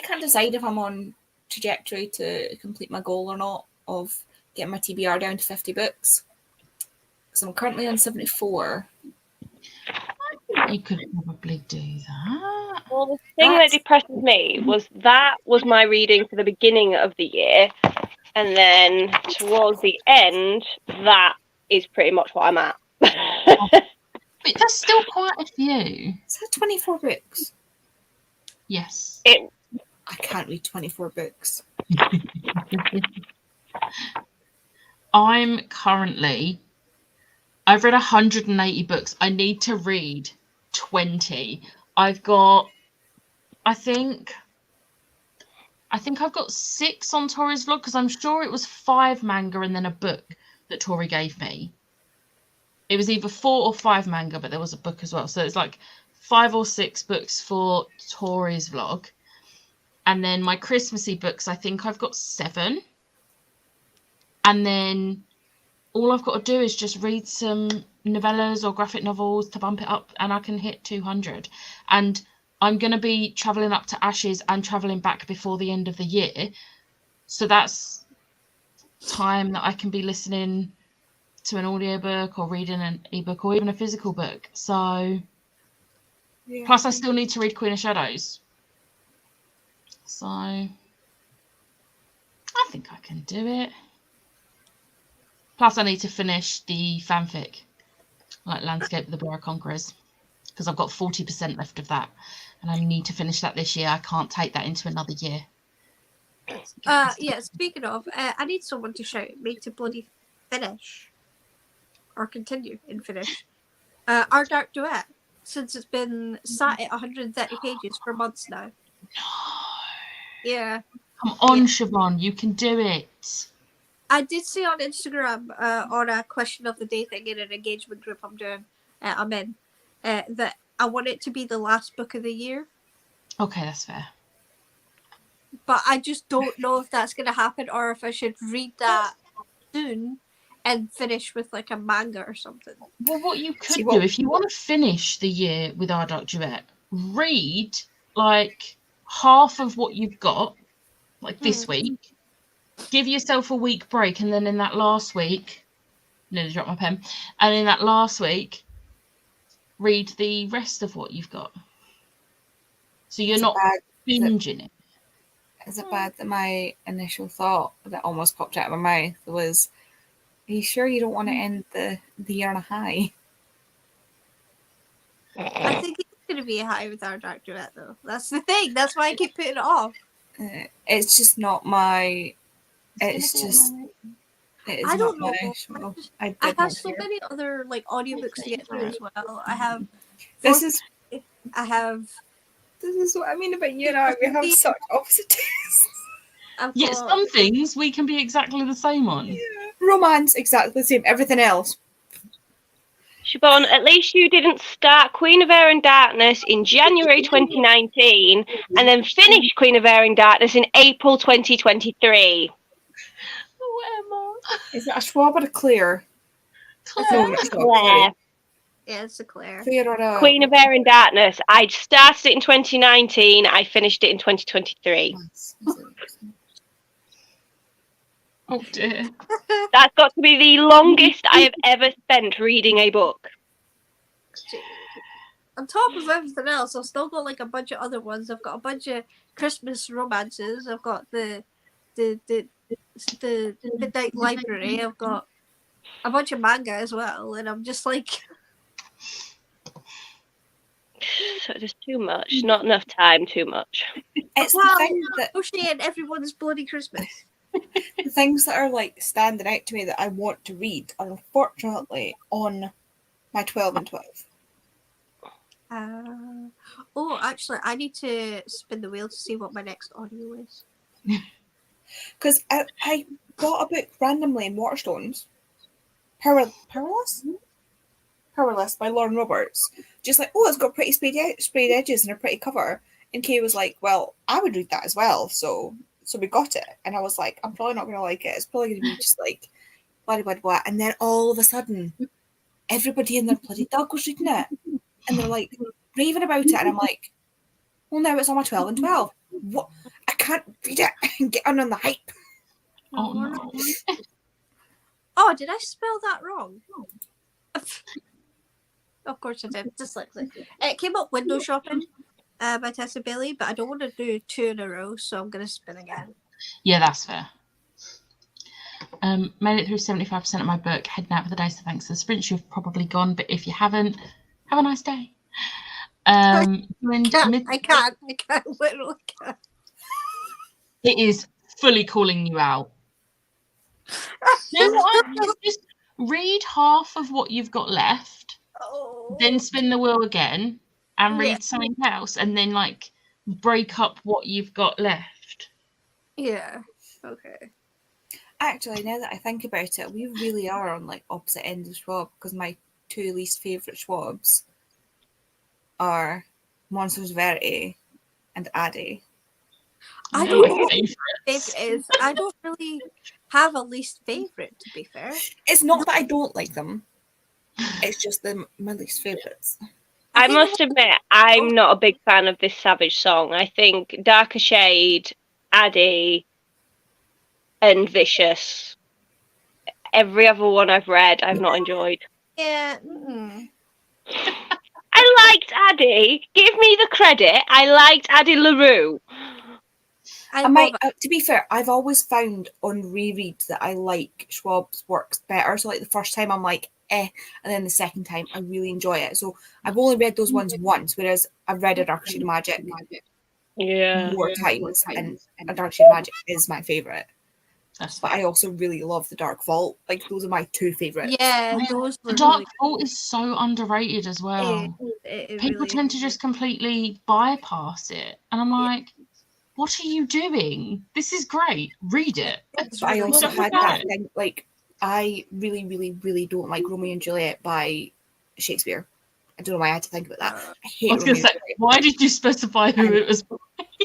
can't decide if I'm on trajectory to complete my goal or not of getting my TBR down to 50 books. So I'm currently on 74. You could probably do that. Well, the thing that depresses me was my reading for the beginning of the year, and then towards the end, that is pretty much what I'm at. But that's still quite a few. Is that 24 books? Yes. I can't read 24 books. I've read 180 books. I need to read 20. I've got, I think I've got 6 on Tori's vlog because I'm sure it was 5 manga and then a book that Tori gave me. It was either 4 or 5 manga, but there was a book as well. So it's like 5 or 6 books for Tori's vlog. And then my Christmassy books, I think I've got 7. And then all I've got to do is just read some novellas or graphic novels to bump it up, and I can hit 200. And I'm going to be travelling up to Ashes and travelling back before the end of the year. So that's time that I can be listening to an audiobook or reading an ebook or even a physical book. So, Yeah. plus I still need to read Queen of Shadows. So, I think I can do it. Plus I need to finish the fanfic, like Landscape of the Borough Conquerors, because I've got 40% left of that. And I need to finish that this year. I can't take that into another year. Yeah, speaking of, I need someone to shout at me to bloody finish. Or continue and finish. Our Dark Duet, since it's been sat at 130 pages for months now. No. Yeah. Come on, Siobhan, you can do it. I did see on Instagram on a question of the day thing in an engagement group I'm in, that I want it to be the last book of the year. Okay, that's fair. But I just don't know if that's going to happen or if I should read that soon and finish with like a manga or something. Well, what you could do, if you want to finish the year with Our Dark Duet, read like half of what you've got, like this week. Give yourself a week break, and then in that last week, nearly dropped my pen, and in that last week, read the rest of what you've got. So you're not binging it. Is it bad that my initial thought that almost popped out of my mouth was, are you sure you don't want to end the year on a high? I think it's going to be a high with Our Dark Duet, though. That's the thing. That's why I keep putting it off. It's just not my... It's just... It is I don't not know. my show. I have so many other like audiobooks to get through as well. I have... This is what I mean about you and I. We have such opposite tastes. Yeah, some things we can be exactly the same on. Yeah. Romance, exactly the same. Everything else. Siobhan, at least you didn't start Queen of Air and Darkness in January 2019 and then finish Queen of Air and Darkness in April 2023. Oh, Emma. Is it a Schwab or a Claire? Claire. Claire. Yeah, it's a Claire. Claire or a... Queen of Air and Darkness. I started it in 2019. I finished it in 2023. Oh dear. That's got to be the longest I have ever spent reading a book. On top of everything else, I've still got like a bunch of other ones. I've got a bunch of Christmas romances. I've got the Midnight Library. I've got a bunch of manga as well, and I'm just like, So there's too much. Not enough time. Too much. It's wow, the thing that negotiating everyone's bloody Christmas. the things that are like standing out to me that I want to read are unfortunately on my 12 and 12. Oh, actually, I need to spin the wheel to see what my next audio is. Because I got a book randomly in Waterstones. Powerless by Lauren Roberts. Just like, oh, it's got pretty sprayed edges and a pretty cover. And Kay was like, well, I would read that as well. So we got it. And I was like, I'm probably not going to like it. It's probably going to be just like, blah, blah, blah. And then all of a sudden, everybody in their bloody dog was reading it. And they're like, raving about it. And I'm like, well, now it's on my 12 and 12. What? I can't read it and get on the hype. Oh no. Oh, did I spell that wrong? Of course I did. Dyslexic. It came up Window Shopping by Tessa Bailey, but I don't want to do 2 in a row, so I'm going to spin again. Yeah, that's fair. Made it through 75% of my book, heading out for the day, so thanks to the sprints. You've probably gone, but if you haven't, Have a nice day. And I can't literally can't. it is fully calling you out. You know what? Just read half of what you've got left, Oh. then spin the wheel again and read Yeah. something else, and then like break up what you've got left. Yeah. Okay. Actually, now that I think about it, we really are on like opposite ends of Schwab, because my two least favourite Schwabs are Monsters Verity and Addy. I They're don't my know what favourites. my favorite is. I don't really have a least favorite, to be fair. It's not that I don't like them. It's just my least favourites. I think must admit, I'm not a big fan of this Savage song. I think Darker Shade, Addy, and Vicious. Every other one I've read, I've not enjoyed. Yeah. I liked Addy. Give me the credit. I liked Addy LaRue. To be fair, I've always found on rereads that I like Schwab's works better. So like the first time I'm like, and then the second time I really enjoy it. So I've only read those ones once, whereas I've read A Dark Shade of Magic more times, and A Dark Shade of Magic is my favourite. But I also really love The Dark Vault. Like those are my two favourites. Yeah, those The were Dark really Vault is so underrated as well. it People really tend to just completely bypass it, and I'm like, what are you doing? This is great. Read it. It's But I really also good. had that thing, like, I really, really, really don't like Romeo and Juliet by Shakespeare. I don't know why I had to think about that. I hate I was going Romeo to say, and Juliet. why did you specify who it was?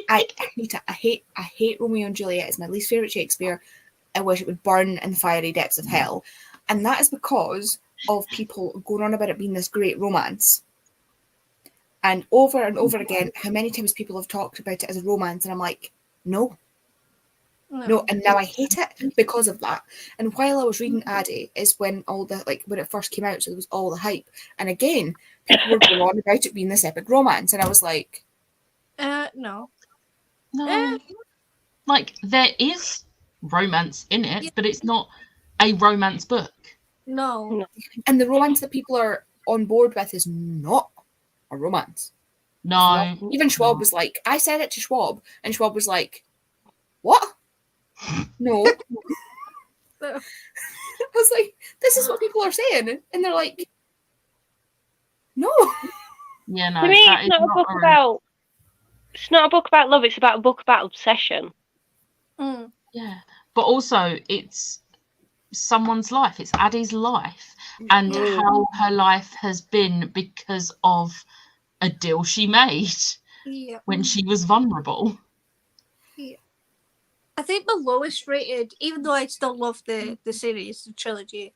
I hate it. I hate Romeo and Juliet. It's my least favourite Shakespeare. I wish it would burn in the fiery depths of hell. And that is because of people going on about it being this great romance. And over again, how many times people have talked about it as a romance, and I'm like, no, and now I hate it because of that. And while I was reading Addy is when all the, like, when it first came out, so there was all the hype. And again, people were going on about it being this epic romance, and I was like, no. No. Like, there is romance in it, but it's not a romance book. No. And the romance that people are on board with is not a romance. No. Even Schwab was like, I said it to Schwab, and Schwab was like, what? No. I was like, this is what people are saying. And they're like, no. Yeah, no. To me, that it's is not a book about. It's not a book about love. It's about a book about obsession. Yeah, but also it's someone's life. It's Addy's life, and how her life has been because of a deal she made when she was vulnerable. I think the lowest rated, even though I still love the series, the trilogy,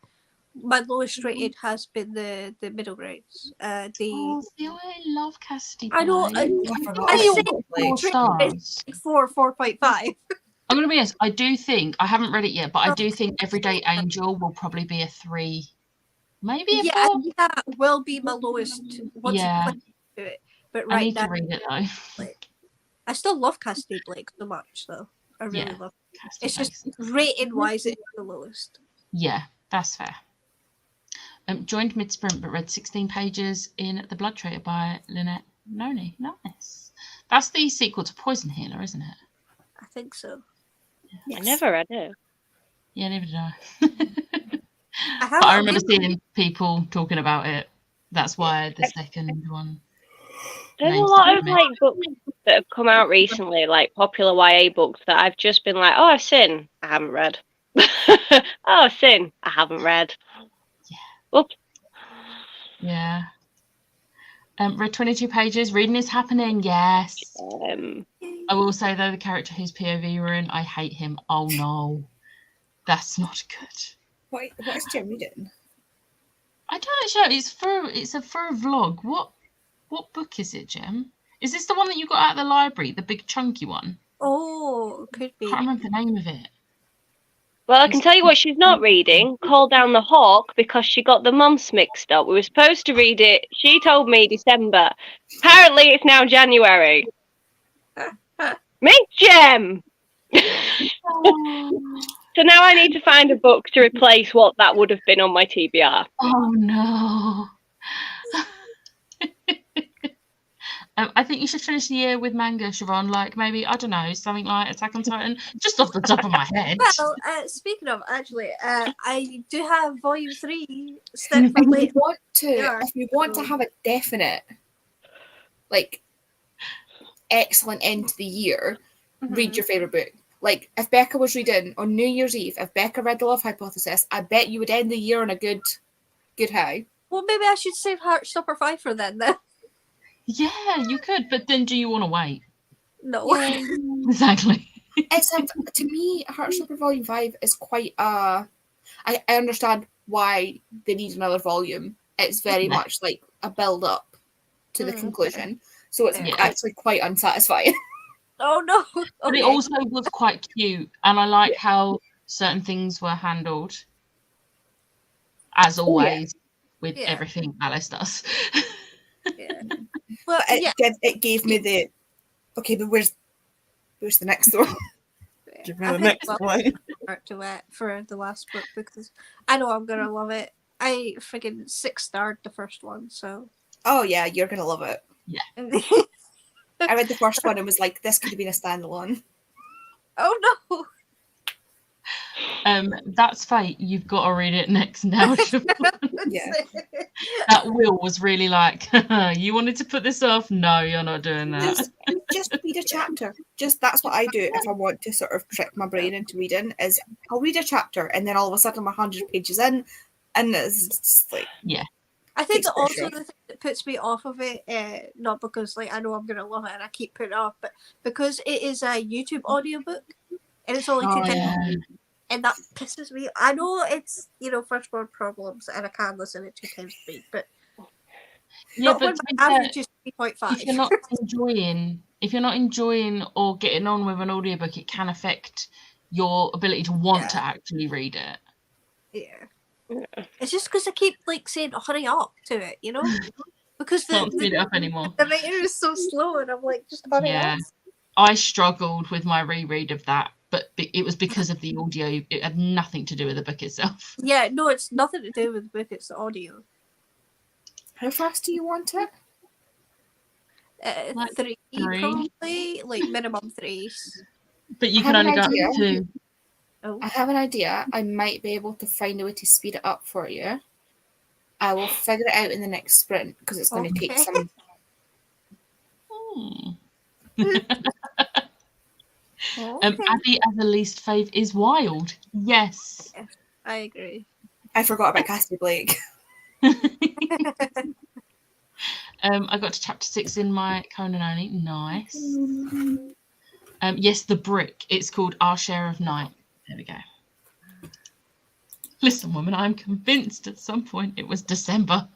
my lowest rated has been the middle grades. Oh, see, I love Cassidy. I know. I say forgot. 4 stars. 4.5. I'm gonna be honest. I do think I haven't read it yet, but I do think Everyday Angel will probably be a 3, maybe a 4. I think that will be my lowest once Yeah. I play to it. But I right need now, to read it though. I still love Cassidy Blake so much, though. I really Yeah. love it. Cassidy It's just Blake's- rating wise, it's the lowest. Yeah, that's fair. Joined mid-sprint but read 16 pages in The Blood Traitor by Lynette Noni. Nice. That's the sequel to Poison Healer, isn't it? I think so. I never read it. Yeah, neither did I. I have. But I remember seeing people talking about it. That's why the second one. There's a name's lot stuck of with me. like books that have come out recently, like popular YA books that I've just been like, oh, I've seen, I haven't read. Oh, I've seen, I haven't read. Oops. Yeah. Read 22 pages. Reading is happening. Yes. I will say though, the character whose POV we're in, I hate him. Oh no, that's not good. What is Jim reading? I don't know. It's for a vlog. What book is it, Jem? Is this the one that you got out of the library, the big chunky one? Oh, could I be. can't remember the name of it. Well, I can tell you what she's not reading, Call Down the Hawk, because she got the months mixed up. We were supposed to read it, she told me December. Apparently it's now January. Meet Jem! So now I need to find a book to replace what that would have been on my TBR. Oh no. I think you should finish the year with manga, Siobhan. Like maybe, I don't know, something like Attack on Titan, just off the top of my head. Well, speaking of, actually, I do have Volume 3 set for If we later. want to, Yeah. if we want to have a definite, like, excellent end to the year, read your favorite book. Like, if Becca was reading on New Year's Eve, if Becca read The Love Hypothesis, I bet you would end the year on a good high. Well, maybe I should save Heartstopper 5 for then. Yeah, you could, but then do you want to wait? No. Yeah. Exactly. It's to me, Heartstopper Volume 5 is quite I understand why they need another volume. It's very much like a build up to the conclusion. So it's Yeah. actually quite unsatisfying. Oh no. But Okay. it also was quite cute, and I like how certain things were handled, as always, with Yeah. everything Alice does. Yeah. Well, But it gave me the okay, but where's the next one? Give me the next one. To it for the last book because I know I'm gonna love it. I freaking 6-starred the first one, so. Oh yeah, you're gonna love it. Oh I read the first one and was like, this could have been a standalone. no. That's fate. You've got to read it next now. Yeah. That Will was really like, you wanted to put this off? No, you're not doing that. Just read a chapter. Just that's what I do if I want to sort of trick my brain into reading. Is I'll read a chapter and then all of a sudden I'm 100 pages in, and it's just like I think Takes that also pressure the thing that puts me off of it, not because like I know I'm gonna love it and I keep putting it off, but because it is a YouTube audiobook and it's only 2 times, and that pisses me. I know it's first world problems and I can listen at 2 times speed, but Yeah, not but when to be my fair, average is 3.5. if you're not enjoying or getting on with an audiobook, it can affect your ability to want to actually read it. Yeah. It's just because I keep like saying hurry up to it, because Can't speed it up anymore. the writer is so slow, and I'm like, just hurry Yeah. up. I struggled with my reread of that, but it was because of the audio. It had nothing to do with the book itself. Yeah, no, it's nothing to do with the book. It's the audio. how fast do you want it? Like 3 3. probably, like minimum 3s. But you I can have only an go up idea. to 2. Oh, I have an idea. I might be able to find a way to speed it up for you. I will figure it out in the next sprint because it's going to take Okay. some. Abby as a least fave is wild. Yes. I agree. I forgot about Cassie Blake. I got to chapter 6 in my Conan only. Nice. Yes, The Brick. It's called Our Share of Night. There we go. Listen, woman, I'm convinced at some point it was December.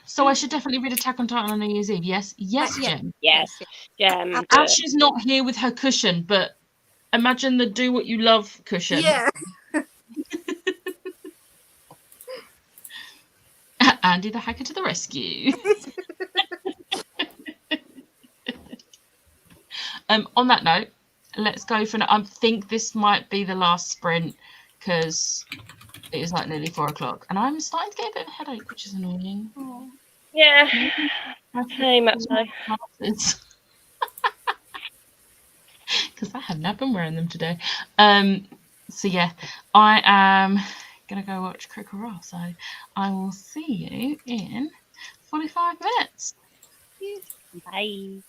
So I should definitely read Attack on Titan on New Year's Eve. Yes, yes, Yeah. Jem. Yes, Gem. Ash is not here with her cushion, but imagine the do what you love cushion. Yeah. Andy the hacker to the rescue. On that note, let's go for. I think this might be the last sprint because it is like nearly 4 o'clock, and I'm starting to get a bit of a headache, which is annoying. Yeah. Same actually. Because I have not been wearing them today. So yeah, I am gonna go watch Critical Role. So I will see you in 45 minutes. Bye.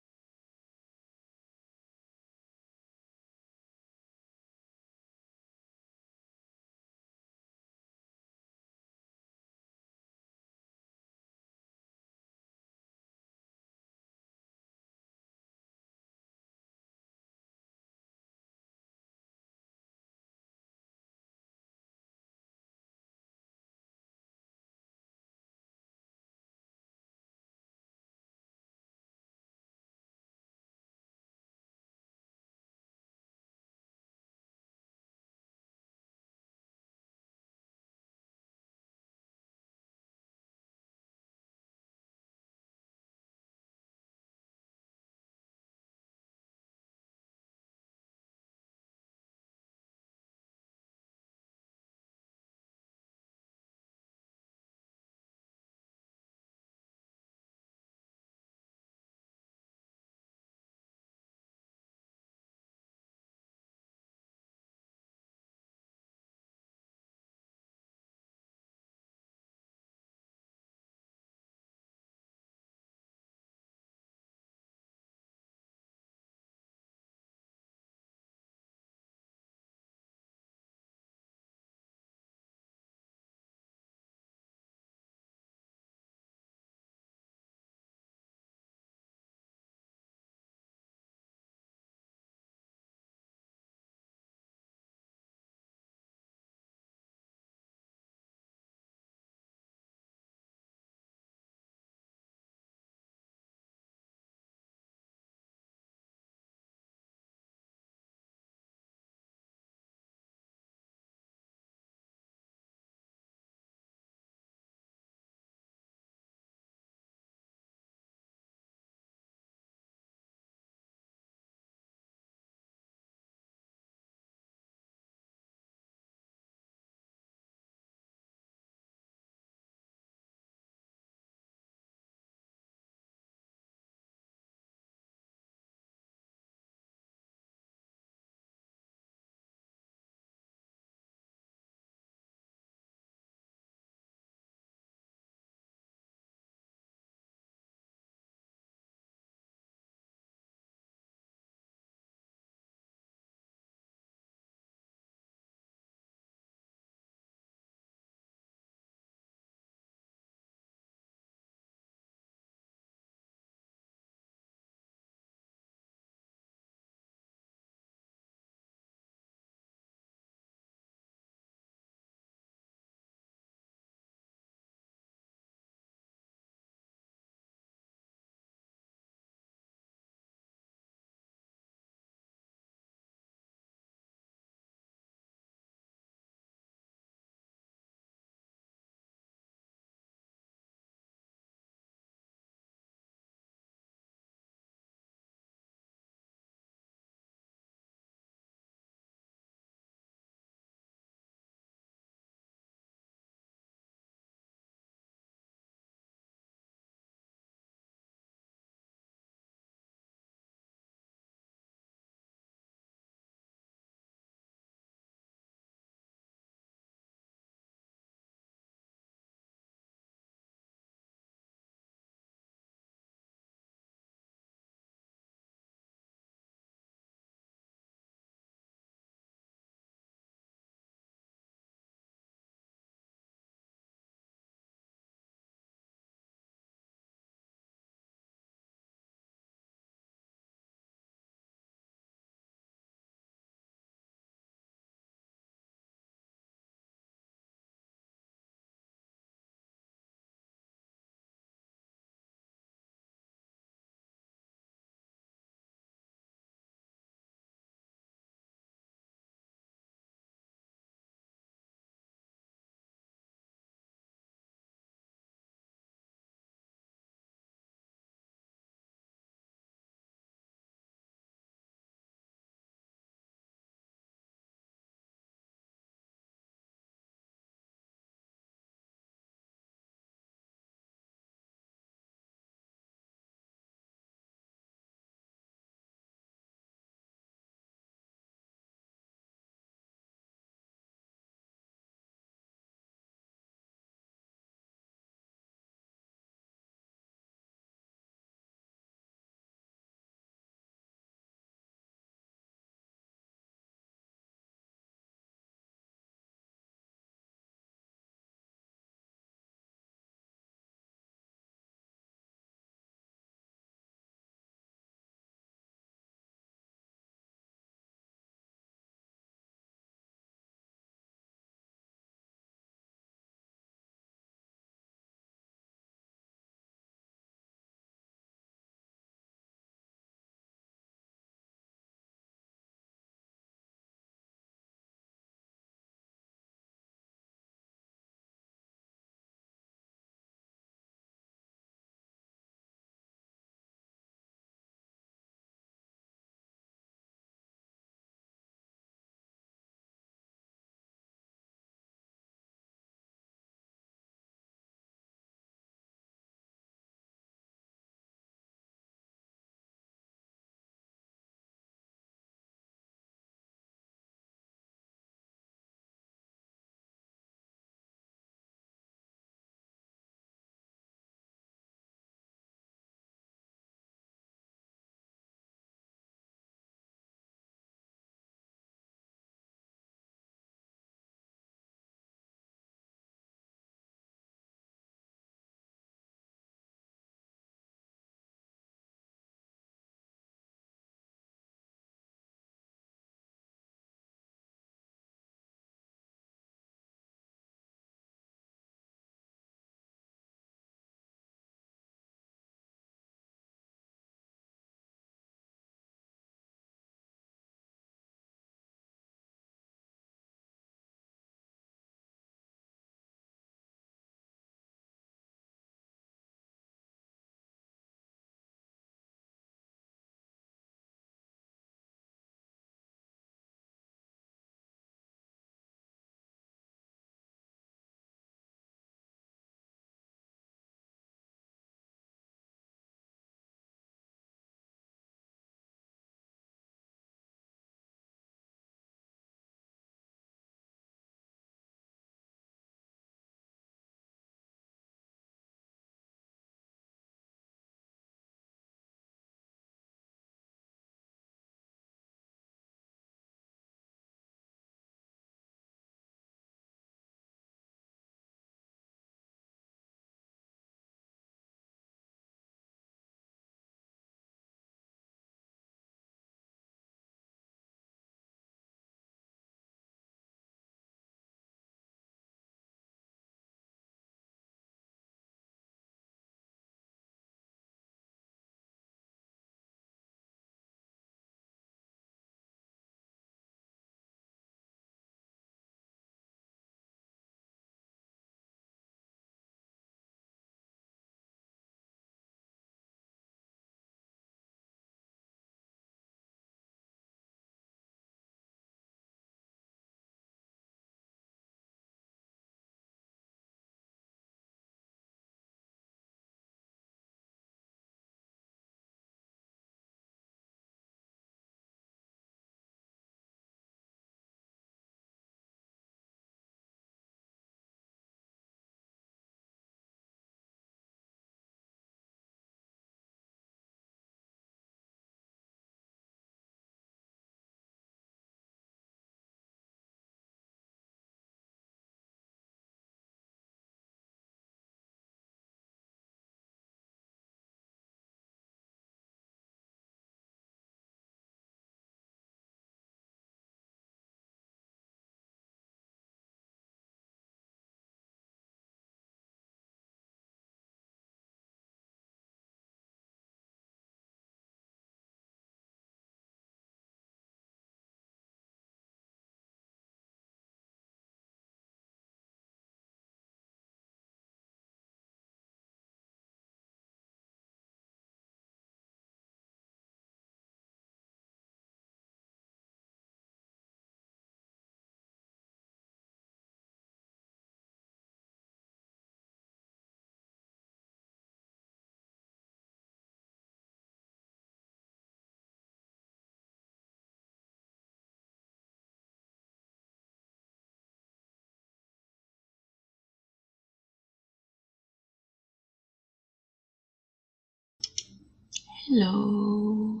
Hello.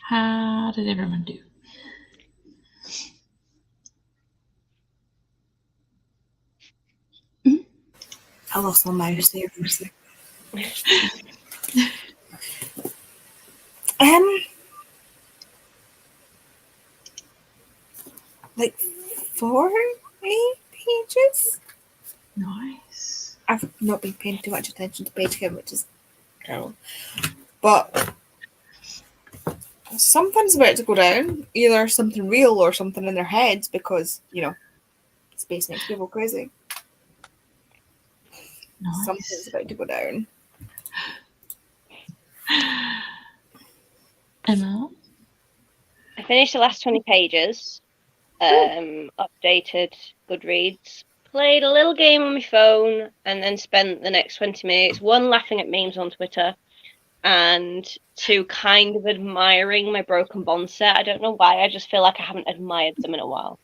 How did everyone do? I lost my mouse there. Like 4 pages. Nice. I've not been paying too much attention to page count, which is terrible. But something's about to go down. Either something real or something in their heads, because space makes people crazy. Nice. Something's about to go down. Emma? I finished the last 20 pages, updated Goodreads, played a little game on my phone, and then spent the next 20 minutes, 1, laughing at memes on Twitter, and 2, kind of admiring my broken bond set. I don't know why, I just feel like I haven't admired them in a while.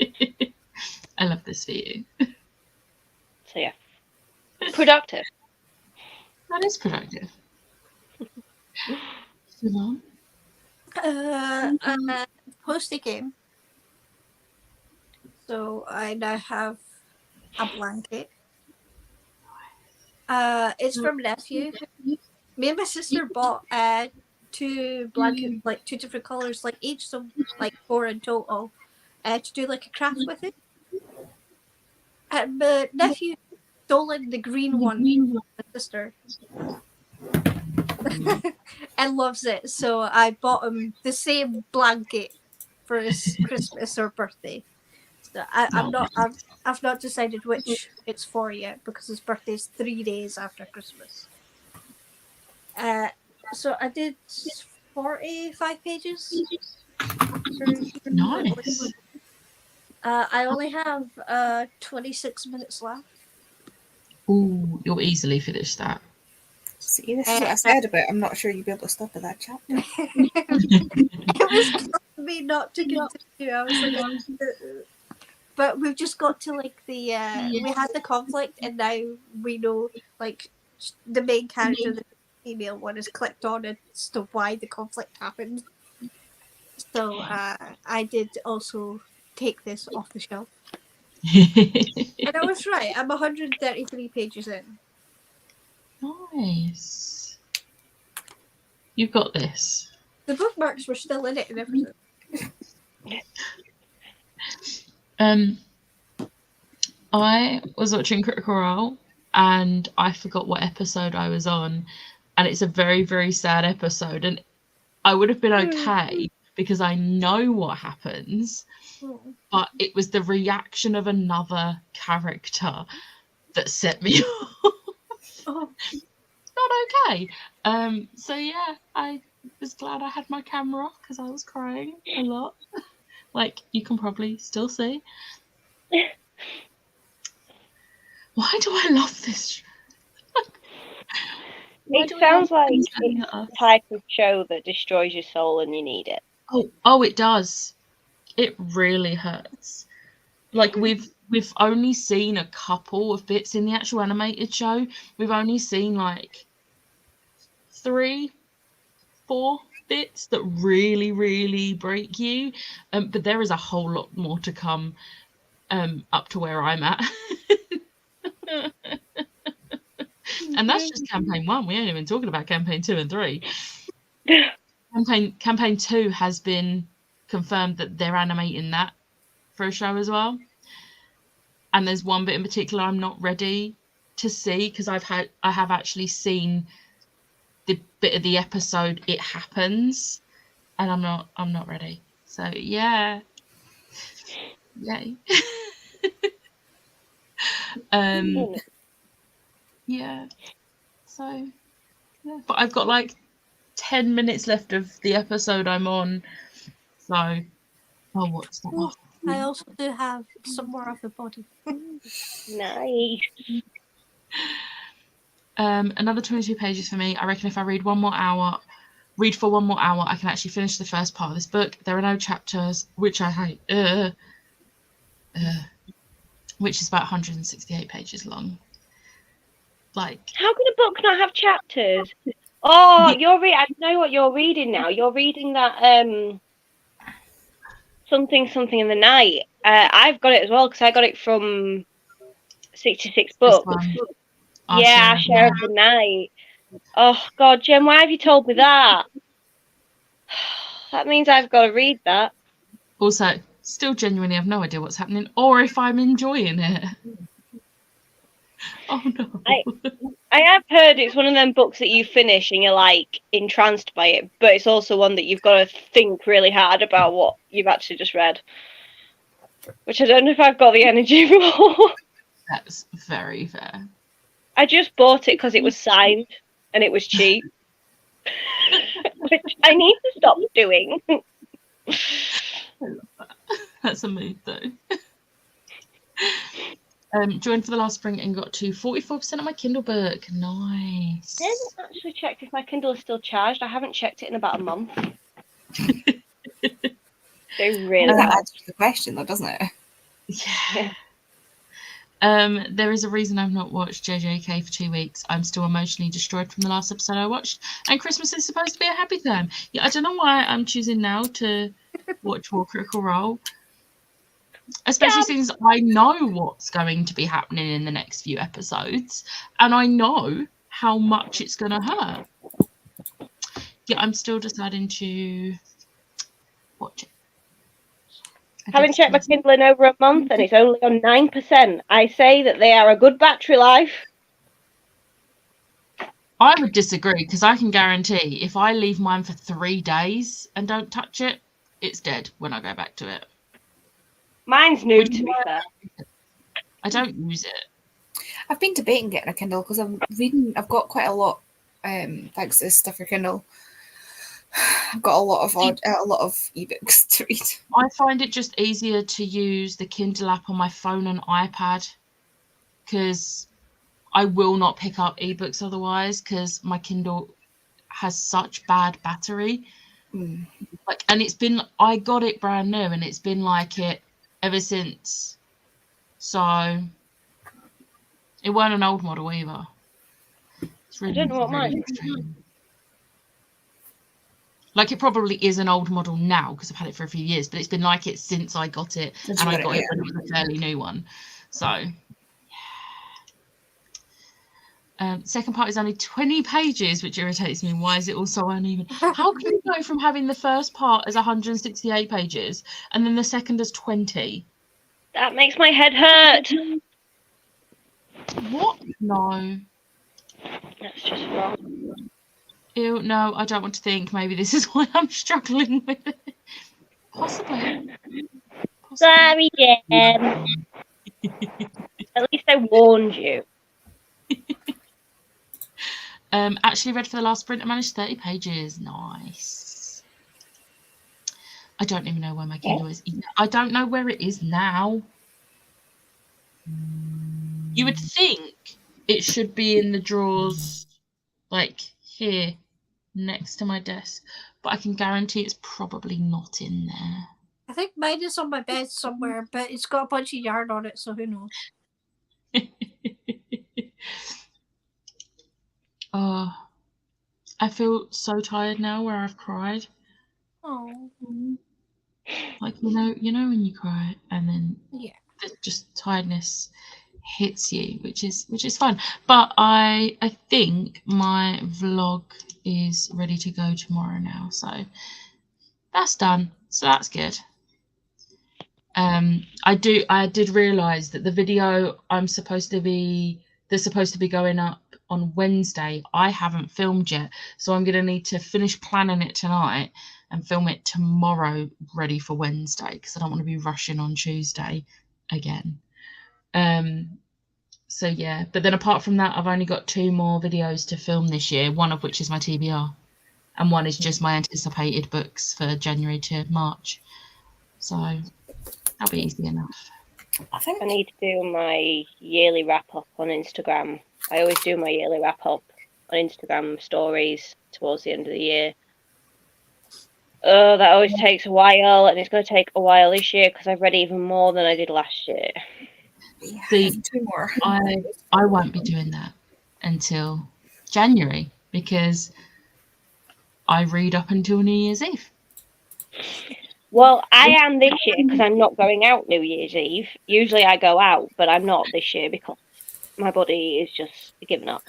I love this for you. So yeah, productive. That is productive. Siobhan? Post a game. So I now have a blanket. It's from Nephew. Me and my sister bought 2 blankets, like 2 different colors, like each, so like 4 in total, to do like a craft with it. And my nephew stolen the green one from my sister. And loves it, so I bought him the same blanket for his Christmas or birthday. So I've not decided which it's for yet, because his birthday's 3 days after Christmas. So I did 45 pages. Nice. I only have 26 minutes left. Ooh, you'll easily finish that. See, this is what I said about I'm not sure you'll be able to stop at that chapter. It was killing me not to continue. I was like, but we've just got to like the we had the conflict, and now we know like the main character, the female one, is clicked on as to why the conflict happened. So I did also take this off the shelf, and I was right. I'm 133 pages in. Nice. You've got this. The bookmarks were still in it and everything. I was watching Critical Role and I forgot what episode I was on, and it's a very, very sad episode, and I would have been okay because I know what happens, but it was the reaction of another character that set me off. Oh. Not okay. So yeah, I was glad I had my camera off because I was crying a lot. Like you can probably still see. Why do I love this? It sounds like it's the type of show that destroys your soul and you need it. Oh, it does. It really hurts. Like we've only seen a couple of bits in the actual animated show. We've only seen like 3, 4 bits that really, really break you. But there is a whole lot more to come up to where I'm at. And that's just campaign 1. We ain't even talking about campaign 2 and 3. Campaign 2 has been confirmed that they're animating that for a show as well. And there's one bit in particular I'm not ready to see because I have actually seen the bit of the episode it happens, and I'm not ready. So yeah. Yay. Yeah. So yeah. But I've got like 10 minutes left of the episode I'm on. So I'll watch that. Oh, I also do have some more of the body. Nice. Another 22 pages for me. I reckon if I read for 1 more hour, I can actually finish the first part of this book. There are no chapters, which I hate. Which is about 168 pages long. Like, How can a book not have chapters? Oh, Yeah. I know what you're reading now. You're reading that something in the night. I've got it as well because I got it from 66 this Books. one, Yeah, Our Share of the Night. Oh God, Jem, why have you told me that? That means I've got to read that. Also, still genuinely have no idea what's happening or if I'm enjoying it. Oh no. I have heard it's one of them books that you finish and you're like entranced by it, but it's also one that you've got to think really hard about what you've actually just read. Which I don't know if I've got the energy for. That's very fair. I just bought it because it was signed and it was cheap. Which I need to stop doing. That's a mood though. Joined for the last spring and got to 44% of my Kindle book. Nice. I haven't actually checked if my Kindle is still charged. I haven't checked it in about a month. They really That have. answers the question, though, doesn't it? Yeah. There is a reason I've not watched JJK for 2 weeks. I'm still emotionally destroyed from the last episode I watched, and Christmas is supposed to be a happy time. Yeah, I don't know why I'm choosing now to watch War Critical Role, especially since I know what's going to be happening in the next few episodes, and I know how much it's going to hurt. Yeah, I'm still deciding to watch it. Haven't checked my Kindle in over a month and it's only on 9%. I say that they are a good battery life. I would disagree because I can guarantee if I leave mine for 3 days and don't touch it, it's dead when I go back to it. Mine's new, to be fair. I don't use it. I've been debating getting a Kindle because I've got quite a lot, thanks to stuff for Kindle. I've got a lot of ebooks to read. I find it just easier to use the Kindle app on my phone and iPad because I will not pick up ebooks otherwise because my Kindle has such bad battery. Mm. I got it brand new and it's been like it ever since. So it weren't an old model either. It's really, I don't know what mine is. frustrating. Like it probably is an old model now because I've had it for a few years, but it's been like it since I got it, and I got it when it was a fairly new one. So, second part is only 20 pages, which irritates me. Why is it all so uneven? How can you go from having the first part as 168 pages and then the second as 20? That makes my head hurt. What? No. That's just wrong. Ew, no, I don't want to think. Maybe this is why I'm struggling with it. Possibly. Sorry, Jem. At least I warned you. Actually read for the last sprint. I managed 30 pages. Nice. I don't even know where my Kindle is. I don't know where it is now. You would think it should be in the drawers, like here, next to my desk, but I can guarantee it's probably not in there. I think mine is on my bed somewhere, but it's got a bunch of yarn on it, so who knows? Oh, I feel so tired now where I've cried. Oh, Like, you know when you cry and then just tiredness hits you, which is fun. But I think my vlog is ready to go tomorrow now, so that's done. So that's good. I did realize that the video that's supposed to be going up on Wednesday, I haven't filmed yet, so I'm gonna need to finish planning it tonight and film it tomorrow ready for Wednesday because I don't want to be rushing on Tuesday again. So yeah, but then apart from that, I've only got 2 more videos to film this year, one of which is my TBR and one is just my anticipated books for January to March, so that'll be easy enough. I think I need to do my yearly wrap up on Instagram. I always do my yearly wrap up on Instagram stories towards the end of the year. Oh, that always takes a while, and it's going to take a while this year because I've read even more than I did last year. yeah, See, 2 more. I won't be doing that until January because I read up until New Year's Eve. Well, I am this year because I'm not going out New Year's Eve. Usually I go out, but I'm not this year because my body is just giving up.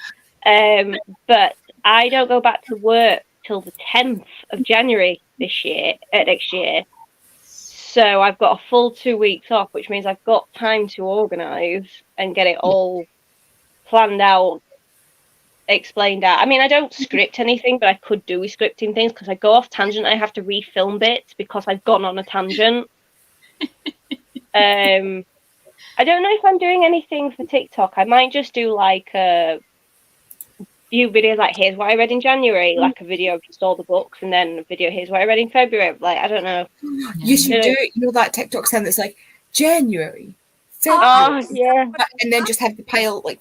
But I don't go back to work till the 10th of January next year. So I've got a full 2 weeks off, which means I've got time to organise and get it all planned out, explained out. I mean, I don't script anything, but I could do with scripting things because I go off tangent. I have to refilm bits because I've gone on a tangent. I don't know if I'm doing anything for TikTok. I might just do like a few videos, like here's what I read in January, like a video of just all the books, and then a video here's what I read in February. Like, I don't know. You should do it. You know that TikTok sound that's like January, Oh, February, yeah. and then just have the pile like.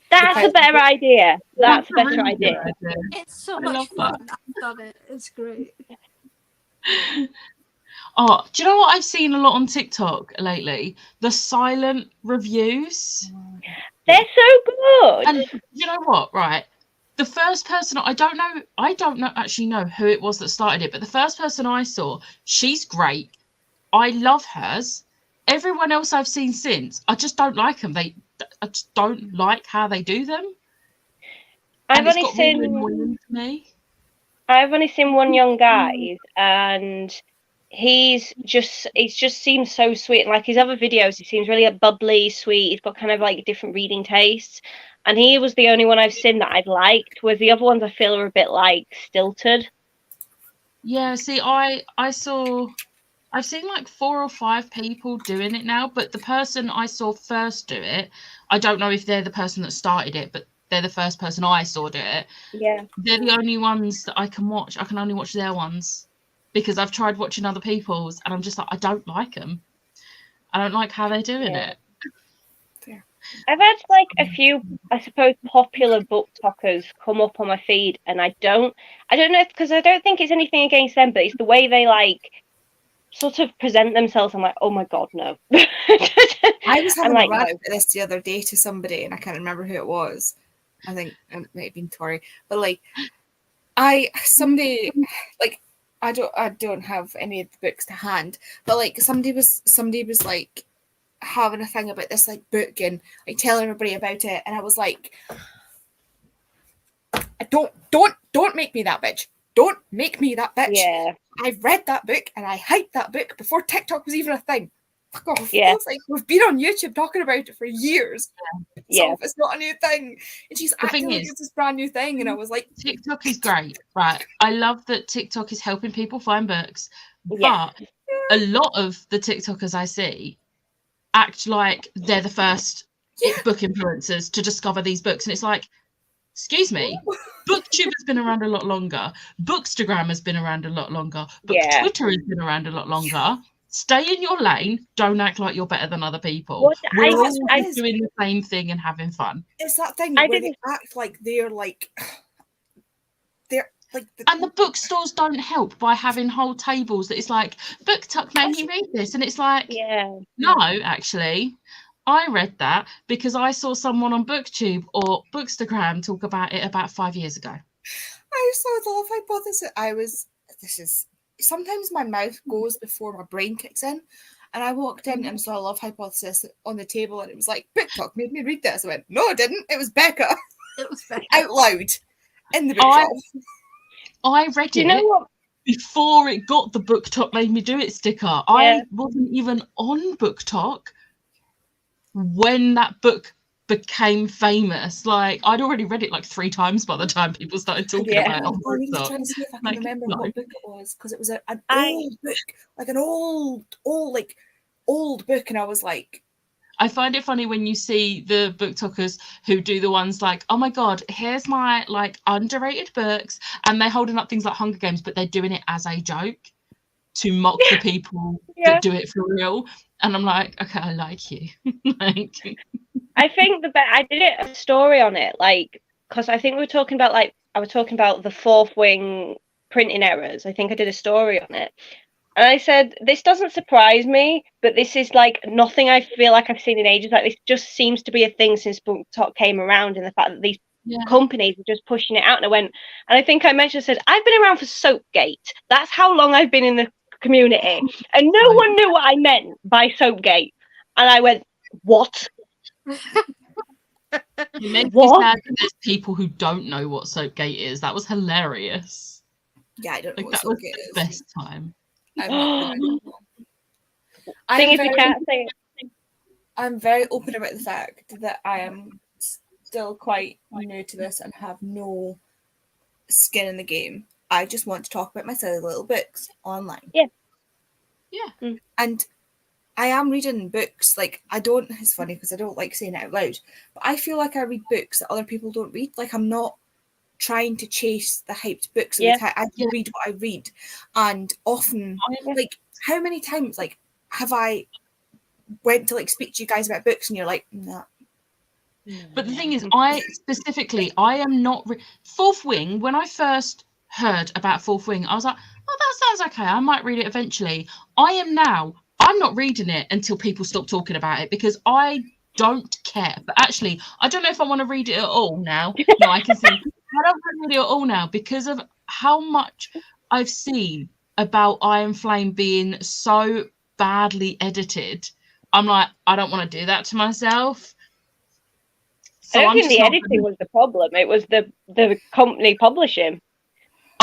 That's a better idea. That's a better idea. It's so I much love fun. I've done it. It's great. Oh, do you know what I've seen a lot on TikTok lately? The silent reviews. They're so good. And you know what? Right, the first person I don't actually know who it was that started it, but the first person I saw, she's great. I love hers. Everyone else I've seen since, I just don't like them. I just don't like how they do them. I've And it's only got really seen annoying to me. I've only seen one young guy, and it just seems so sweet. Like his other videos, he seems really bubbly, sweet. He's got kind of like different reading tastes, and he was the only one I've seen that I've liked. Whereas the other ones I feel are a bit like stilted. Yeah, see, I've seen like 4 or 5 people doing it now, but the person I saw first do it, I don't know if they're the person that started it, but they're the first person I saw do it. Yeah. They're the only ones that I can watch. I can only watch their ones because I've tried watching other people's and I'm just like, I don't like them. I don't like how they're doing it. I've had like a few, I suppose, popular book talkers come up on my feed, and I don't know, because I don't think it's anything against them, but it's the way they like sort of present themselves. I'm like, oh my god, no. I was having like, a rant no. about this the other day to somebody, and I can't remember who it was. I think it might have been Tori, but like, I don't have any of the books to hand, but like somebody was like having a thing about this like book and like telling everybody about it, and I was like, don't make me that bitch. Don't make me that bitch. Yeah. I've read that book and I hyped that book before TikTok was even a thing. Fuck off. Yeah. It's like, we've been on YouTube talking about it for years. Yeah. So it's not a new thing. And she's acting like it's this brand new thing. And I was like, TikTok is great, right? I love that TikTok is helping people find books, Yeah. but a lot of the TikTokers I see act like they're the first book influencers to discover these books. And it's like, excuse me, BookTube has been around a lot longer. Bookstagram has been around a lot longer. But Twitter has been around a lot longer. Stay in your lane. Don't act like you're better than other people. We're all doing the same thing and having fun. It's that thing where they act like they're like... And the bookstores don't help by having whole tables that it's like, BookTok made me read this. And it's like, no, actually, I read that because I saw someone on BookTube or Bookstagram talk about it about 5 years ago. I saw the Love Hypothesis. Sometimes my mouth goes before my brain kicks in. And I walked in and saw Love Hypothesis on the table, and it was like, BookTok made me read this. I went, no, it didn't. It was Becca. It was Becca. Out loud in the bookshop. I read it before it got the BookTok made me do it sticker. Yeah. I wasn't even on BookTok when that book became famous. Like, I'd already read it like 3 times by the time people started talking about it on BookTok. I was trying to see if I can remember what book it was, because it was an old book, like an old book, and I was like, I find it funny when you see the BookTokers who do the ones like, oh my god, here's my like underrated books, and they're holding up things like Hunger Games, but they're doing it as a joke to mock the people that do it for real. And I'm like, okay, I like you. Like, I think I did a story on it, like, because I think I was talking about the Fourth Wing printing errors. I think I did a story on it, And I said, this doesn't surprise me, but this is like nothing I feel like I've seen in ages. Like this just seems to be a thing since BookTok came around, and the fact that these companies are just pushing it out. And I think I mentioned, I said, I've been around for Soapgate. That's how long I've been in the community. And no one knew what I meant by Soapgate. And I went, what? It makes me sad that there's people who don't know what Soapgate is. That was hilarious. Yeah, I don't know Like, what that was Soapgate the is. best time. I'm very open about the fact that I am still quite new to this and have no skin in the game. I just want to talk about my silly little books online. Yeah. And I am reading books. Like, I don't, it's funny because I don't like saying it out loud, but I feel like I read books that other people don't read. Like, I'm not trying to chase the hyped books of the time. I read what I read. And often, like, how many times, like, have I went to, like, speak to you guys about books and you're like, nah. But the thing is, I am not... Fourth Wing, when I first heard about Fourth Wing, I was like, oh, that sounds okay. I might read it eventually. I'm not reading it until people stop talking about it because I don't care. But actually, I don't know if I want to read it at all now. No, I can see. I don't want to read it at all now because of how much I've seen about Iron Flame being so badly edited. I'm like, I don't want to do that to myself. So I don't think the editing was the problem. It was the company publishing.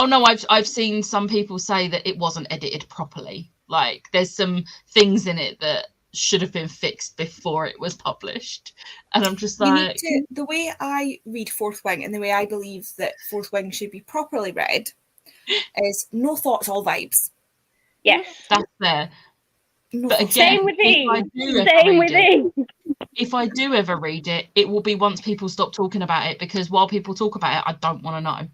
Oh no, I've seen some people say that it wasn't edited properly. Like there's some things in it that should have been fixed before it was published. And I'm just like, the way I read Fourth Wing and the way I believe that Fourth Wing should be properly read is no thoughts, all vibes. Yes. That's there. No but again, same with if I do ever read it, it will be once people stop talking about it, because while people talk about it, I don't want to know.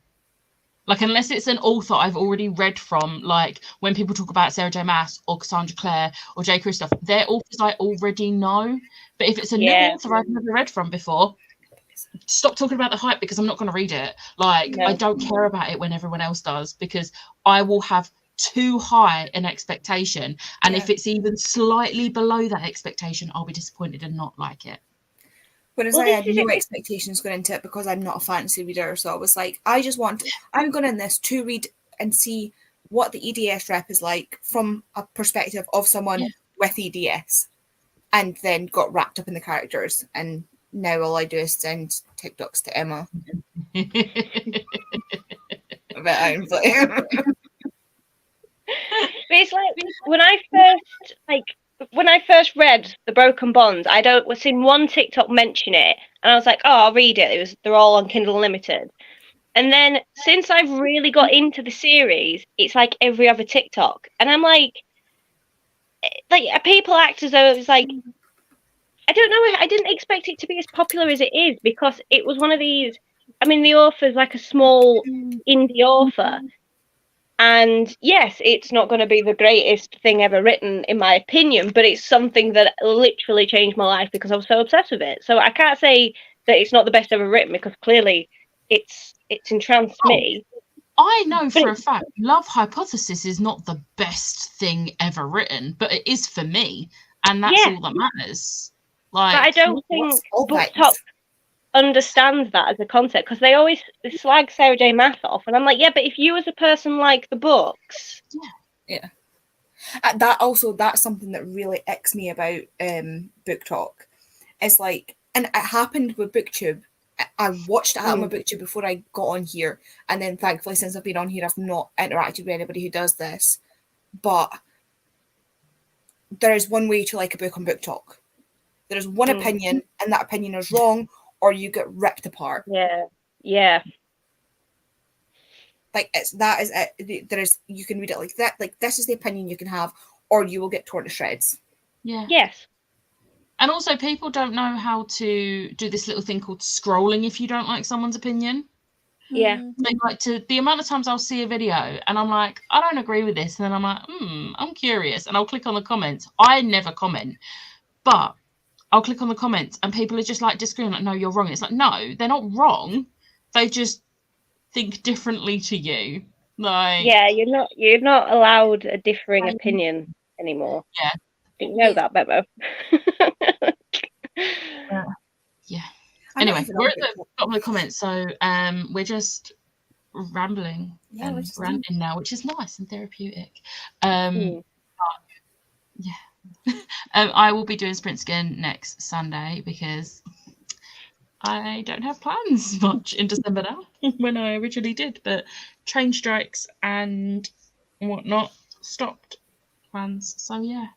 Like, unless it's an author I've already read from, like when people talk about Sarah J. Maas or Cassandra Clare or J. Kristoff, they're authors I already know. But if it's a new author I've never read from before, stop talking about the hype because I'm not going to read it. Like, I don't care about it when everyone else does, because I will have too high an expectation. And if it's even slightly below that expectation, I'll be disappointed and not like it. Whereas I had no expectations going into it because I'm not a fantasy reader. So I was like, I'm going in this to read and see what the EDS rep is like from a perspective of someone with EDS, and then got wrapped up in the characters. And now all I do is send TikToks to Emma. About Iron Flame. But it's like when I first read The Broken Bonds, was seen one TikTok mention it, and I was like, oh, I'll read it. They're all on Kindle Unlimited. And then since I've really got into the series, it's like every other TikTok, and I'm like people act as though it's like, I don't know, I didn't expect it to be as popular as it is, because it was one of these. I mean, the author's like a small indie author. And yes, it's not going to be the greatest thing ever written, in my opinion, but it's something that literally changed my life because I was so obsessed with it. So I can't say that it's not the best ever written, because clearly it's entranced me. I know for a fact Love Hypothesis is not the best thing ever written, but it is for me, and that's all that matters. Like, but I don't think BookTok understands that as a concept, because they always slag Sarah J. Maas off, and I'm like, yeah, but if you as a person like the books, that's something that really icks me about BookTok. It's like, and it happened with BookTube. I watched it happen with BookTube before I got on here, and then thankfully since I've been on here, I've not interacted with anybody who does this. But there is one way to like a book on BookTok. There is one opinion, and that opinion is wrong, or you get ripped apart. Yeah. Like you can read it like that. Like, this is the opinion you can have, or you will get torn to shreds. Yeah. Yes. And also, people don't know how to do this little thing called scrolling if you don't like someone's opinion. Yeah. They like to, the amount of times I'll see a video and I'm like, I don't agree with this, and then I'm like, I'm curious, and I'll click on the comments. I never comment, but I'll click on the comments and people are just like disagreeing, like, no, you're wrong. It's like, no, they're not wrong. They just think differently to you. Like, Yeah, you're not allowed a differing opinion anymore. Yeah. Didn't know Yeah. that, Bemo. yeah. I don't Anyway, even we're know at the bottom of the comments, so we're just rambling Yeah, we're and just- ranting now, which is nice and therapeutic. I will be doing Sprint Skin next Sunday because I don't have plans much in December now when I originally did, but train strikes and whatnot stopped plans. So yeah.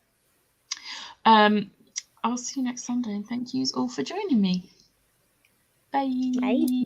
I'll see you next Sunday and thank you all for joining me. Bye. Bye.